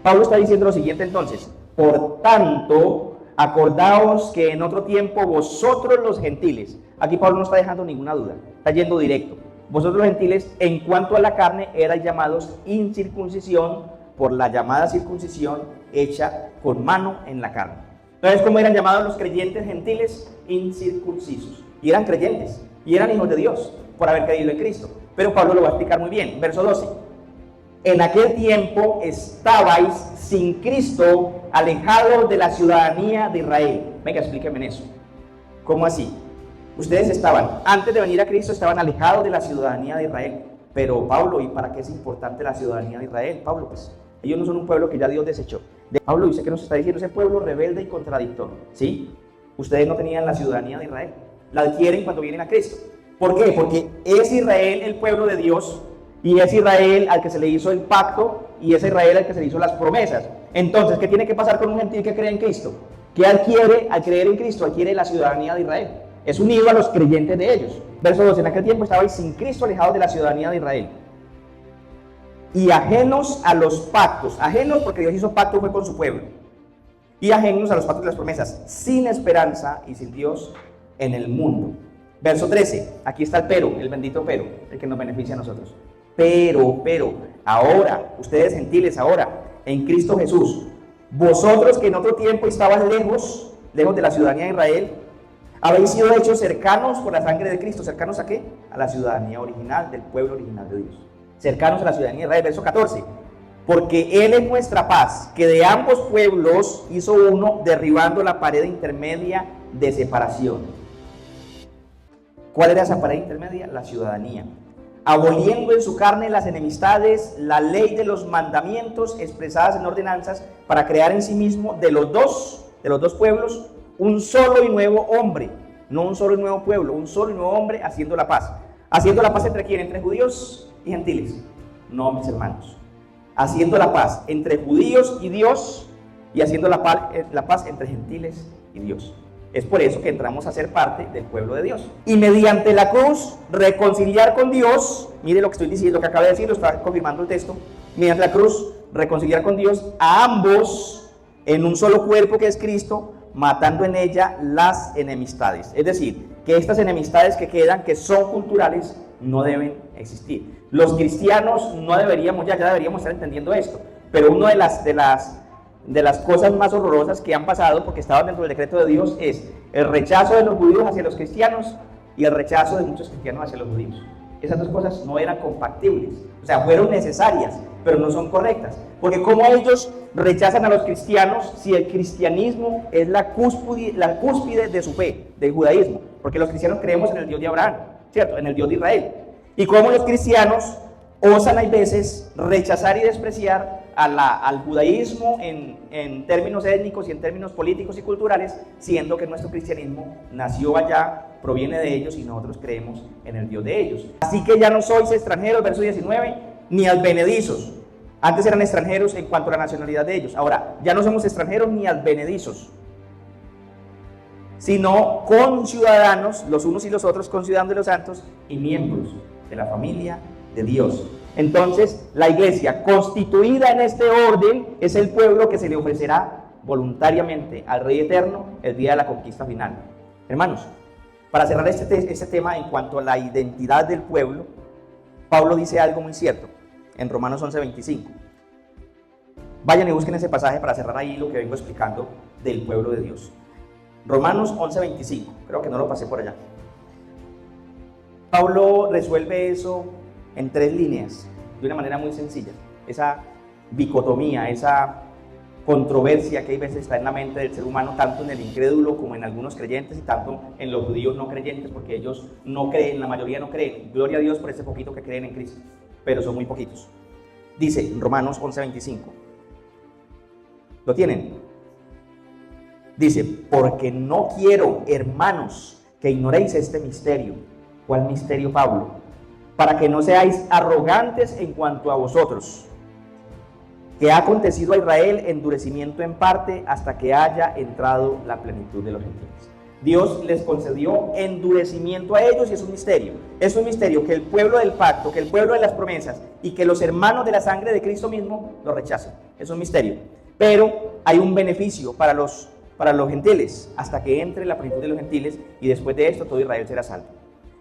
Pablo está diciendo lo siguiente entonces: por tanto, acordaos que en otro tiempo vosotros los gentiles, aquí Pablo no está dejando ninguna duda, está yendo directo. Vosotros los gentiles, en cuanto a la carne, erais llamados incircuncisión por la llamada circuncisión hecha con mano en la carne. Entonces, ¿cómo eran llamados los creyentes gentiles? Incircuncisos. Y eran creyentes, y eran hijos de Dios, por haber creído en Cristo. Pero Pablo lo va a explicar muy bien. Verso 12. En aquel tiempo estabais sin Cristo, alejados de la ciudadanía de Israel. Venga, explíqueme eso. ¿Cómo así? Ustedes estaban, antes de venir a Cristo, estaban alejados de la ciudadanía de Israel. Pero Pablo, ¿y para qué es importante la ciudadanía de Israel? Pablo, pues, ellos no son un pueblo que ya Dios desechó. Pablo dice que nos está diciendo ese pueblo rebelde y contradictorio. ¿Sí? Ustedes no tenían la ciudadanía de Israel. La adquieren cuando vienen a Cristo. ¿Por qué? Porque es Israel el pueblo de Dios, y es Israel al que se le hizo el pacto, y es Israel al que se le hizo las promesas. Entonces, ¿qué tiene que pasar con un gentil que cree en Cristo? ¿Qué adquiere al creer en Cristo? Adquiere la ciudadanía de Israel. Es unido a los creyentes de ellos. Verso 12. En aquel tiempo estabais sin Cristo, alejados de la ciudadanía de Israel, y ajenos a los pactos. Ajenos porque Dios hizo pacto fue con su pueblo. Y ajenos a los pactos y las promesas, sin esperanza y sin Dios en el mundo. Verso 13. Aquí está el pero, el bendito pero, el que nos beneficia a nosotros. Pero, ahora, ustedes gentiles, ahora, en Cristo Jesús, vosotros que en otro tiempo estabas lejos de la ciudadanía de Israel, habéis sido hechos cercanos por la sangre de Cristo. ¿Cercanos a qué? A la ciudadanía original, del pueblo original de Dios. Cercanos a la ciudadanía de Israel. Verso 14. Porque Él es nuestra paz, que de ambos pueblos hizo uno, derribando la pared intermedia de separación. ¿Cuál era esa pared intermedia? La ciudadanía. Aboliendo en su carne las enemistades, la ley de los mandamientos expresadas en ordenanzas, para crear en sí mismo de los dos pueblos un solo y nuevo hombre. No un solo y nuevo pueblo, un solo y nuevo hombre, haciendo la paz. ¿Haciendo la paz entre quién? Entre judíos y gentiles. No, mis hermanos. Haciendo la paz entre judíos y Dios, y haciendo la paz entre gentiles y Dios. Es por eso que entramos a ser parte del pueblo de Dios. Y mediante la cruz, reconciliar con Dios. Mire lo que estoy diciendo, lo que acabo de decir, lo está confirmando el texto. Mediante la cruz, reconciliar con Dios a ambos en un solo cuerpo que es Cristo, matando en ella las enemistades. Es decir, que estas enemistades que quedan, que son culturales, no deben existir. Los cristianos no deberíamos, ya deberíamos estar entendiendo esto, pero una de las cosas más horrorosas que han pasado, porque estaban dentro del decreto de Dios, es el rechazo de los judíos hacia los cristianos y el rechazo de muchos cristianos hacia los judíos. Esas dos cosas no eran compatibles, o sea, fueron necesarias, pero no son correctas, porque como ellos rechazan a los cristianos si el cristianismo es la cúspide de su fe, del judaísmo, porque los cristianos creemos en el Dios de Abraham, ¿cierto? En el Dios de Israel. Y como los cristianos osan a veces rechazar y despreciar al judaísmo en términos étnicos y en términos políticos y culturales, siendo que nuestro cristianismo nació allá, proviene de ellos y nosotros creemos en el Dios de ellos. Así que ya no sois extranjeros, verso 19, ni advenedizos. Antes eran extranjeros en cuanto a la nacionalidad de ellos. Ahora, ya no somos extranjeros ni advenedizos, sino conciudadanos, los unos y los otros, conciudadanos de los santos y miembros de la familia de Dios. Entonces, la iglesia constituida en este orden es el pueblo que se le ofrecerá voluntariamente al Rey Eterno el día de la conquista final. Hermanos, para cerrar este tema en cuanto a la identidad del pueblo, Pablo dice algo muy cierto en Romanos 11:25. Vayan y busquen ese pasaje para cerrar ahí lo que vengo explicando del pueblo de Dios. Romanos 11:25, creo que no lo pasé por allá. Pablo resuelve eso en 3 líneas, de una manera muy sencilla. Esa dicotomía, esa controversia que hay veces está en la mente del ser humano, tanto en el incrédulo como en algunos creyentes y tanto en los judíos no creyentes, porque ellos no creen, la mayoría no creen. Gloria a Dios por ese poquito que creen en Cristo, pero son muy poquitos. Dice en Romanos 11:25. ¿Lo tienen? Dice, porque no quiero, hermanos, que ignoréis este misterio. ¿Cuál misterio, Pablo? Para que no seáis arrogantes en cuanto a vosotros, que ha acontecido a Israel endurecimiento en parte hasta que haya entrado la plenitud de los gentiles. Dios les concedió endurecimiento a ellos y es un misterio. Es un misterio que el pueblo del pacto, que el pueblo de las promesas y que los hermanos de la sangre de Cristo mismo lo rechazan. Es un misterio. Pero hay un beneficio para los gentiles hasta que entre la plenitud de los gentiles y después de esto todo Israel será salvo.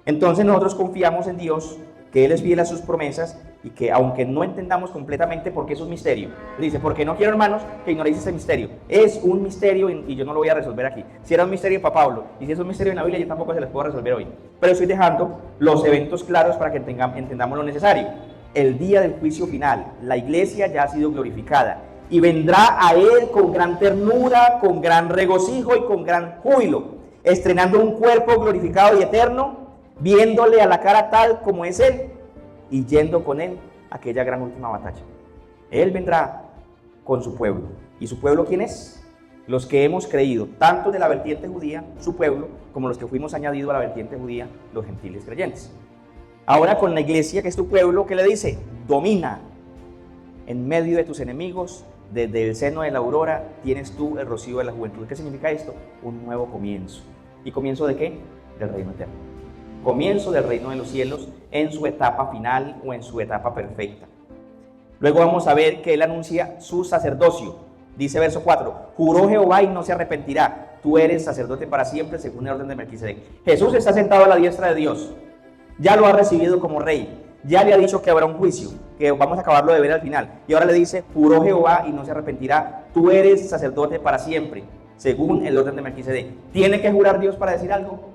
Entonces nosotros confiamos en Dios, que Él es fiel a sus promesas y que aunque no entendamos completamente por qué es un misterio, dice, porque no quiero, hermanos, que ignoréis este misterio. Es un misterio y yo no lo voy a resolver aquí. Si era un misterio para Pablo y si es un misterio en la Biblia, yo tampoco se los puedo resolver hoy. Pero estoy dejando los eventos claros para que entendamos lo necesario. El día del juicio final, la iglesia ya ha sido glorificada y vendrá a Él con gran ternura, con gran regocijo y con gran júbilo, estrenando un cuerpo glorificado y eterno, viéndole a la cara tal como es Él y yendo con Él a aquella gran última batalla. Él vendrá con su pueblo. ¿Y su pueblo quién es? Los que hemos creído, tanto de la vertiente judía, su pueblo, como los que fuimos añadidos a la vertiente judía, los gentiles creyentes. Ahora con la iglesia, que es tu pueblo, ¿qué le dice? Domina en medio de tus enemigos. Desde el seno de la aurora tienes tú el rocío de la juventud. ¿Qué significa esto? Un nuevo comienzo. ¿Y comienzo de qué? Del reino eterno. Comienzo del reino de los cielos en su etapa final o en su etapa perfecta. Luego vamos a ver que Él anuncia su sacerdocio. Dice verso 4, juró Jehová y no se arrepentirá. Tú eres sacerdote para siempre según el orden de Melquisedec. Jesús está sentado a la diestra de Dios. Ya lo ha recibido como rey. Ya le ha dicho que habrá un juicio, que vamos a acabarlo de ver al final. Y ahora le dice, juró Jehová y no se arrepentirá. Tú eres sacerdote para siempre, según el orden de Melquisedec. ¿Tiene que jurar Dios para decir algo?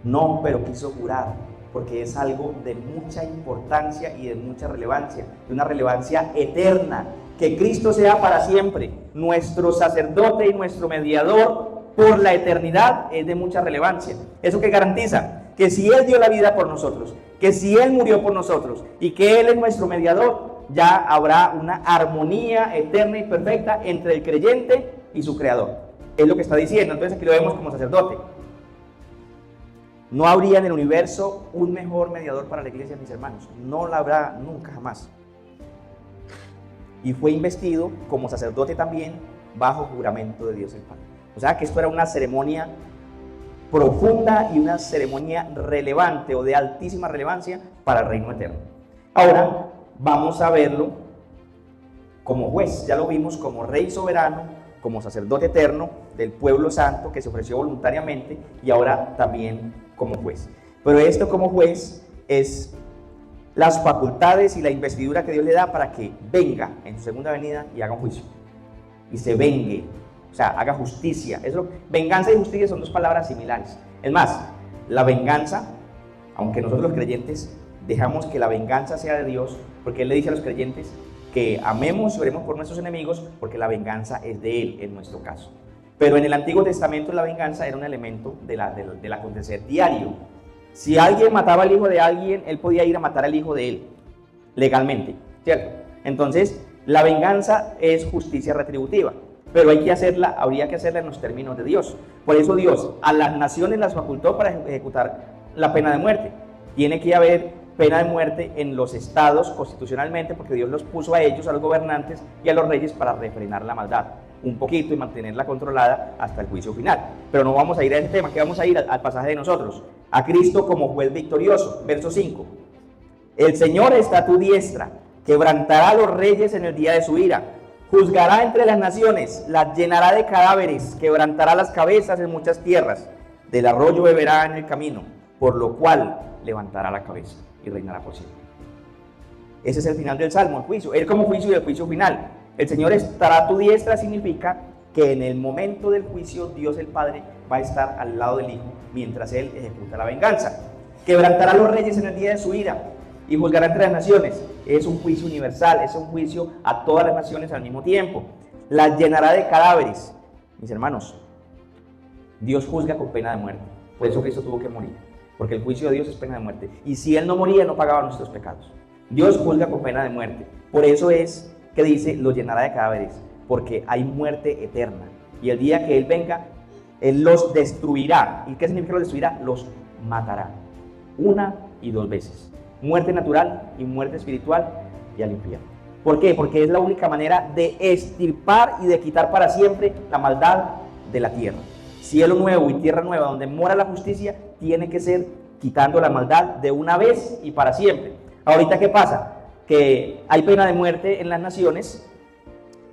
No, pero quiso jurar, porque es algo de mucha importancia y de mucha relevancia, de una relevancia eterna. Que Cristo sea para siempre nuestro sacerdote y nuestro mediador por la eternidad es de mucha relevancia. ¿Eso qué garantiza? Que si Él dio la vida por nosotros, que si Él murió por nosotros y que Él es nuestro mediador, ya habrá una armonía eterna y perfecta entre el creyente y su creador. Es lo que está diciendo. Entonces aquí lo vemos como sacerdote. No habría en el universo un mejor mediador para la iglesia, mis hermanos. No la habrá nunca, jamás. Y fue investido como sacerdote también bajo juramento de Dios el Padre. O sea que esto era una ceremonia profunda y una ceremonia relevante o de altísima relevancia para el reino eterno. Ahora vamos a verlo como juez. Ya lo vimos como rey soberano, como sacerdote eterno del pueblo santo que se ofreció voluntariamente y ahora también como juez. Pero esto como juez es las facultades y la investidura que Dios le da para que venga en su segunda venida y haga un juicio y se vengue, o sea, haga justicia. Venganza y justicia son dos palabras similares. Es más, la venganza, aunque nosotros los creyentes dejamos que la venganza sea de Dios, porque Él le dice a los creyentes que amemos y oremos por nuestros enemigos, porque la venganza es de Él en nuestro caso. Pero en el Antiguo Testamento la venganza era un elemento del acontecer diario. Si alguien mataba al hijo de alguien, él podía ir a matar al hijo de él, legalmente, ¿cierto? Entonces, la venganza es justicia retributiva, pero habría que hacerla en los términos de Dios. Por eso Dios a las naciones las facultó para ejecutar la pena de muerte. Tiene que haber pena de muerte en los estados constitucionalmente, porque Dios los puso a ellos, a los gobernantes y a los reyes para refrenar la maldad un poquito y mantenerla controlada hasta el juicio final. Pero no vamos a ir a ese tema, que vamos a ir al pasaje de nosotros, a Cristo como juez victorioso. Verso 5, el Señor está a tu diestra, quebrantará a los reyes en el día de su ira, juzgará entre las naciones, las llenará de cadáveres, quebrantará las cabezas en muchas tierras, del arroyo beberá en el camino, por lo cual levantará la cabeza y reinará por siempre. Ese es el final del Salmo, el juicio. Él como juicio y el juicio final. El Señor estará a tu diestra significa que en el momento del juicio Dios el Padre va a estar al lado del Hijo mientras Él ejecuta la venganza. Quebrantará a los reyes en el día de su ira y juzgará entre las naciones. Es un juicio universal, es un juicio a todas las naciones al mismo tiempo. las llenará de cadáveres. Mis hermanos, Dios juzga con pena de muerte. Por eso Cristo tuvo que morir, porque el juicio de Dios es pena de muerte. Y si Él no moría, no pagaba nuestros pecados. Dios juzga con pena de muerte. Por eso es que dice, los llenará de cadáveres, porque hay muerte eterna. Y el día que Él venga, Él los destruirá. ¿Y qué significa los destruirá? Los matará. 1 y 2 veces. Muerte natural y muerte espiritual y al infierno. ¿Por qué? Porque es la única manera de extirpar y de quitar para siempre la maldad de la tierra. Cielo nuevo y tierra nueva, donde mora la justicia, tiene que ser quitando la maldad de una vez y para siempre. Ahorita, ¿qué pasa? Que hay pena de muerte en las naciones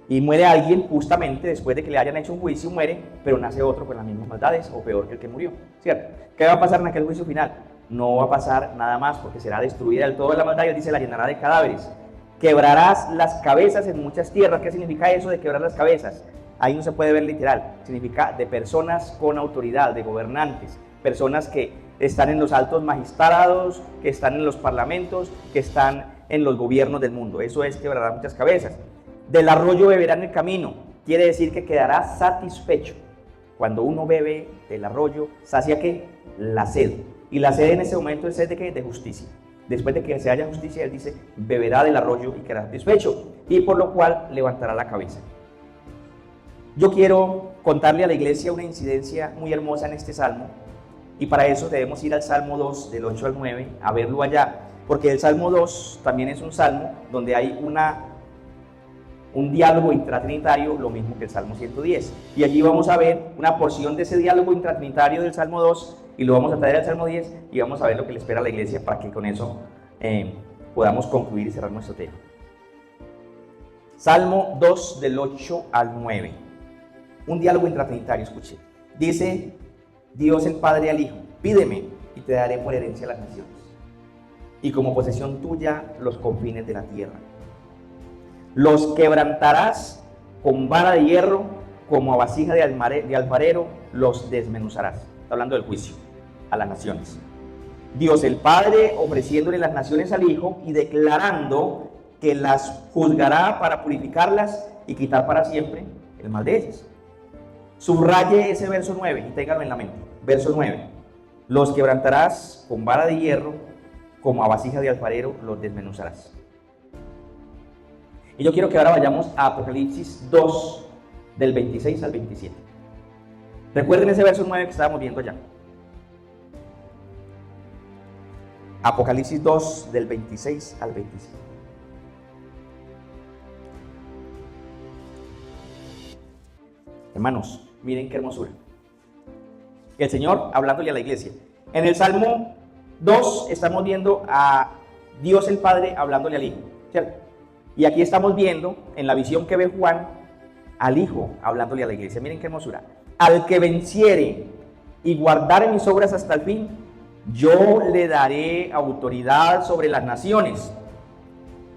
y muere alguien justamente después de que le hayan hecho un juicio, muere, pero nace otro con las mismas maldades o peor que el que murió, ¿cierto? ¿Qué va a pasar en aquel juicio final? No va a pasar nada más, porque será destruida del todo la maldad. Y Él dice, la llenará de cadáveres. Quebrarás las cabezas en muchas tierras. ¿Qué significa eso de quebrar las cabezas? Ahí no se puede ver literal. Significa de personas con autoridad, de gobernantes, personas que están en los altos magistrados, que están en los parlamentos, que están en los gobiernos del mundo. Eso es quebrar muchas cabezas. Del arroyo beberá en el camino. Quiere decir que quedará satisfecho. Cuando uno bebe del arroyo, ¿sacia qué? La sed. Y la sed en ese momento es sed de ¿qué? De justicia. Después de que se haya justicia, Él dice, beberá del arroyo y quedará satisfecho, y por lo cual levantará la cabeza. Yo quiero contarle a la iglesia una incidencia muy hermosa en este salmo, y para eso debemos ir al Salmo 2, del 8 al 9, a verlo allá, porque el Salmo 2 también es un salmo donde hay un diálogo intratrinitario, lo mismo que el Salmo 110. Y allí vamos a ver una porción de ese diálogo intratrinitario del Salmo 2 y lo vamos a traer al Salmo 10 y vamos a ver lo que le espera a la iglesia para que con eso podamos concluir y cerrar nuestro tema. Salmo 2 del 8 al 9. Un diálogo intratrinitario, escuche. Dice Dios el Padre al Hijo, pídeme y te daré por herencia las naciones, y como posesión tuya los confines de la tierra. Los quebrantarás con vara de hierro, como a vasija de alfarero los desmenuzarás. Está hablando del juicio a las naciones. Dios el Padre ofreciéndole las naciones al Hijo y declarando que las juzgará para purificarlas y quitar para siempre el mal de ellas. Subraye ese verso 9 y téngalo en la mente. Verso 9. Los quebrantarás con vara de hierro, como a vasija de alfarero los desmenuzarás. Y yo quiero que ahora vayamos a Apocalipsis 2, del 26 al 27. Recuerden ese verso 9 que estábamos viendo ya. Apocalipsis 2, del 26 al 27. Hermanos, miren qué hermosura. El Señor hablándole a la iglesia. En el Salmo 2 estamos viendo a Dios el Padre hablándole al Hijo, ¿cierto? Y aquí estamos viendo, en la visión que ve Juan, al Hijo hablándole a la iglesia. Miren qué hermosura. Al que venciere y guardare mis obras hasta el fin, yo le daré autoridad sobre las naciones.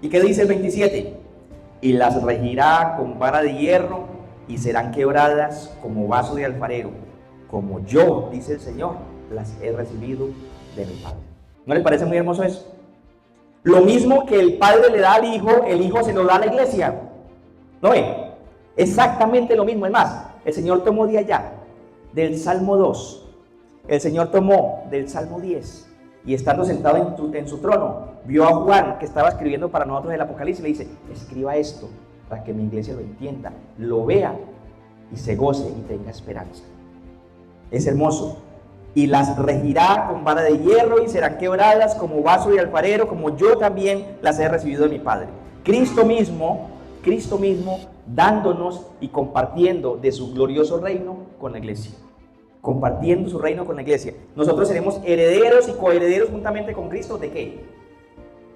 ¿Y qué dice el 27? Y las regirá con vara de hierro y serán quebradas como vaso de alfarero, como yo, dice el Señor, las he recibido de mi Padre. ¿No les parece muy hermoso eso? Lo mismo que el Padre le da al Hijo, el Hijo se lo da a la iglesia. ¿No ven? Exactamente lo mismo. Es más, el Señor tomó de allá, del Salmo 2, el Señor tomó del Salmo 10, y estando sentado en su trono, vio a Juan que estaba escribiendo para nosotros el Apocalipsis, y le dice, escriba esto para que mi iglesia lo entienda, lo vea y se goce y tenga esperanza. Es hermoso. Y las regirá con vara de hierro y serán quebradas como vaso de alfarero, como yo también las he recibido de mi Padre. Cristo mismo dándonos y compartiendo de su glorioso reino con la iglesia. Compartiendo su reino con la iglesia. Nosotros seremos herederos y coherederos juntamente con Cristo. ¿De qué?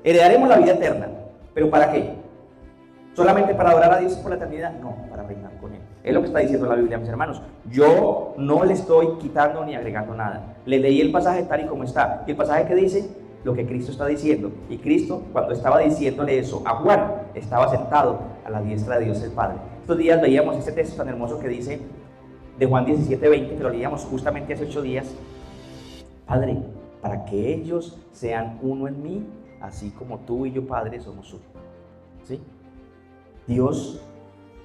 Heredaremos la vida eterna. ¿Pero para qué? ¿Solamente para adorar a Dios por la eternidad? No, para reinar con Él. Es lo que está diciendo la Biblia, mis hermanos. Yo no le estoy quitando ni agregando nada. Le leí el pasaje tal y como está. Y el pasaje que dice lo que Cristo está diciendo. Y Cristo, cuando estaba diciéndole eso a Juan, estaba sentado a la diestra de Dios el Padre. Estos días veíamos este texto tan hermoso que dice de Juan 17:20, que lo leíamos justamente hace 8 días. Padre, para que ellos sean uno en mí, así como tú y yo, Padre, somos uno. ¿Sí? Dios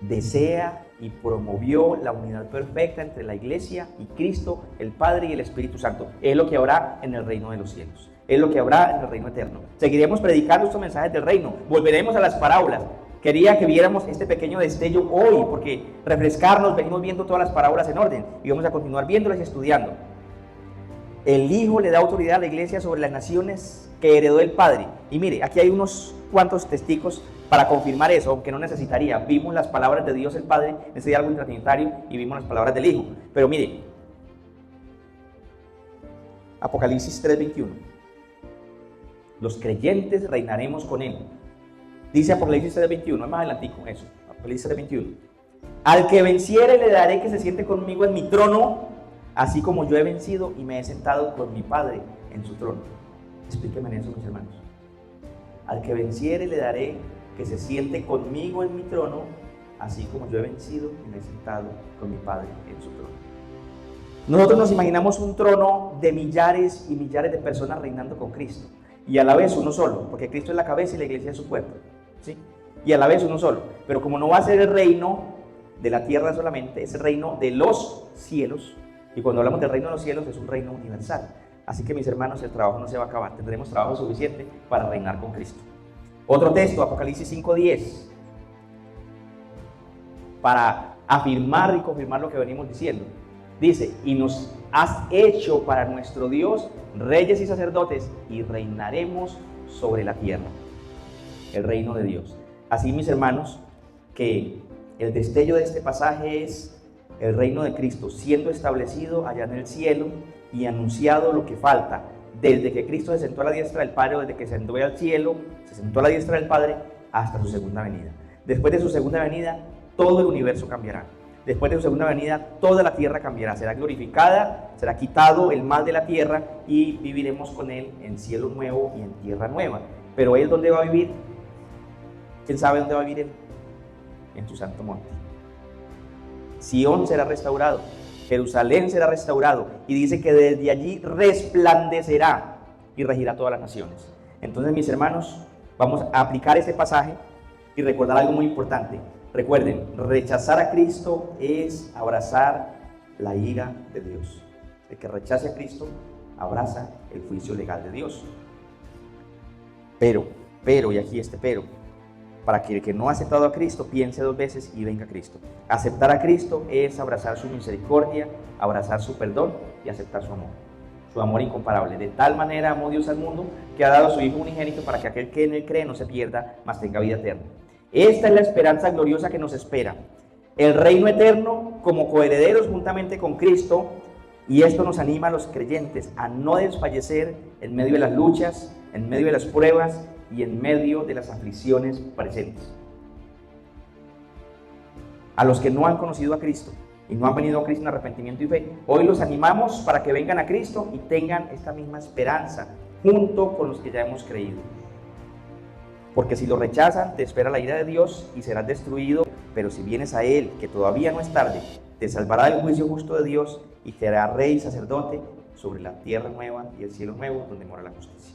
desea y promovió la unidad perfecta entre la iglesia y Cristo, el Padre y el Espíritu Santo. Es lo que habrá en el reino de los cielos. Es lo que habrá en el reino eterno. Seguiremos predicando estos mensajes del reino. Volveremos a las parábolas. Quería que viéramos este pequeño destello hoy, porque refrescarnos, venimos viendo todas las parábolas en orden y vamos a continuar viéndolas y estudiando. El Hijo le da autoridad a la iglesia sobre las naciones que heredó del Padre. Y mire, aquí hay unos cuantos testigos para confirmar eso, aunque no necesitaría. Vimos las palabras de Dios el Padre en ese diálogo intratrinitario y vimos las palabras del Hijo. Pero mire, Apocalipsis 3:21. Los creyentes reinaremos con Él. Dice Apocalipsis 3:21, es más adelantico eso, Apocalipsis 3:21. Al que venciere le daré que se siente conmigo en mi trono, así como yo he vencido y me he sentado con mi Padre en su trono. Explíquenme eso, mis hermanos. Al que venciere le daré que se siente conmigo en mi trono, así como yo he vencido y me he sentado con mi Padre en su trono. Nosotros nos imaginamos un trono de millares y millares de personas reinando con Cristo, y a la vez uno solo, porque Cristo es la cabeza y la iglesia es su cuerpo, ¿sí? Y a la vez uno solo, pero como no va a ser el reino de la tierra solamente, es el reino de los cielos, y cuando hablamos del reino de los cielos es un reino universal. Así que mis hermanos, el trabajo no se va a acabar, tendremos trabajo suficiente para reinar con Cristo. Otro texto, Apocalipsis 5:10, para afirmar y confirmar lo que venimos diciendo. Dice, y nos has hecho para nuestro Dios reyes y sacerdotes y reinaremos sobre la tierra. El reino de Dios. Así, mis hermanos, que el destello de este pasaje es el reino de Cristo siendo establecido allá en el cielo y anunciado lo que falta. Desde que Cristo se sentó a la diestra del Padre, o desde que se sentó al cielo, se sentó a la diestra del Padre, hasta su segunda venida. Después de su segunda venida, todo el universo cambiará. Después de su segunda venida, toda la tierra cambiará, será glorificada, será quitado el mal de la tierra y viviremos con Él en cielo nuevo y en tierra nueva. Pero Él, ¿dónde va a vivir? ¿Quién sabe dónde va a vivir Él? En su santo monte. Sión será restaurado, Jerusalén será restaurado, y dice que desde allí resplandecerá y regirá todas las naciones. Entonces, mis hermanos, vamos a aplicar este pasaje y recordar algo muy importante. Recuerden, rechazar a Cristo es abrazar la ira de Dios. El que rechace a Cristo abraza el juicio legal de Dios. Pero, y aquí este pero, para que el que no ha aceptado a Cristo piense dos veces y venga a Cristo. Aceptar a Cristo es abrazar su misericordia, abrazar su perdón y aceptar su amor incomparable. De tal manera amó Dios al mundo que ha dado a su Hijo unigénito para que aquel que en él cree no se pierda, mas tenga vida eterna. Esta es la esperanza gloriosa que nos espera, el reino eterno como coherederos juntamente con Cristo, y esto nos anima a los creyentes a no desfallecer en medio de las luchas, en medio de las pruebas y en medio de las aflicciones presentes. A los que no han conocido a Cristo y no han venido a Cristo en arrepentimiento y fe, hoy los animamos para que vengan a Cristo y tengan esta misma esperanza junto con los que ya hemos creído. Porque si lo rechazan, te espera la ira de Dios y serás destruido, pero si vienes a Él, que todavía no es tarde, te salvará del juicio justo de Dios y te hará rey y sacerdote sobre la tierra nueva y el cielo nuevo donde mora la justicia.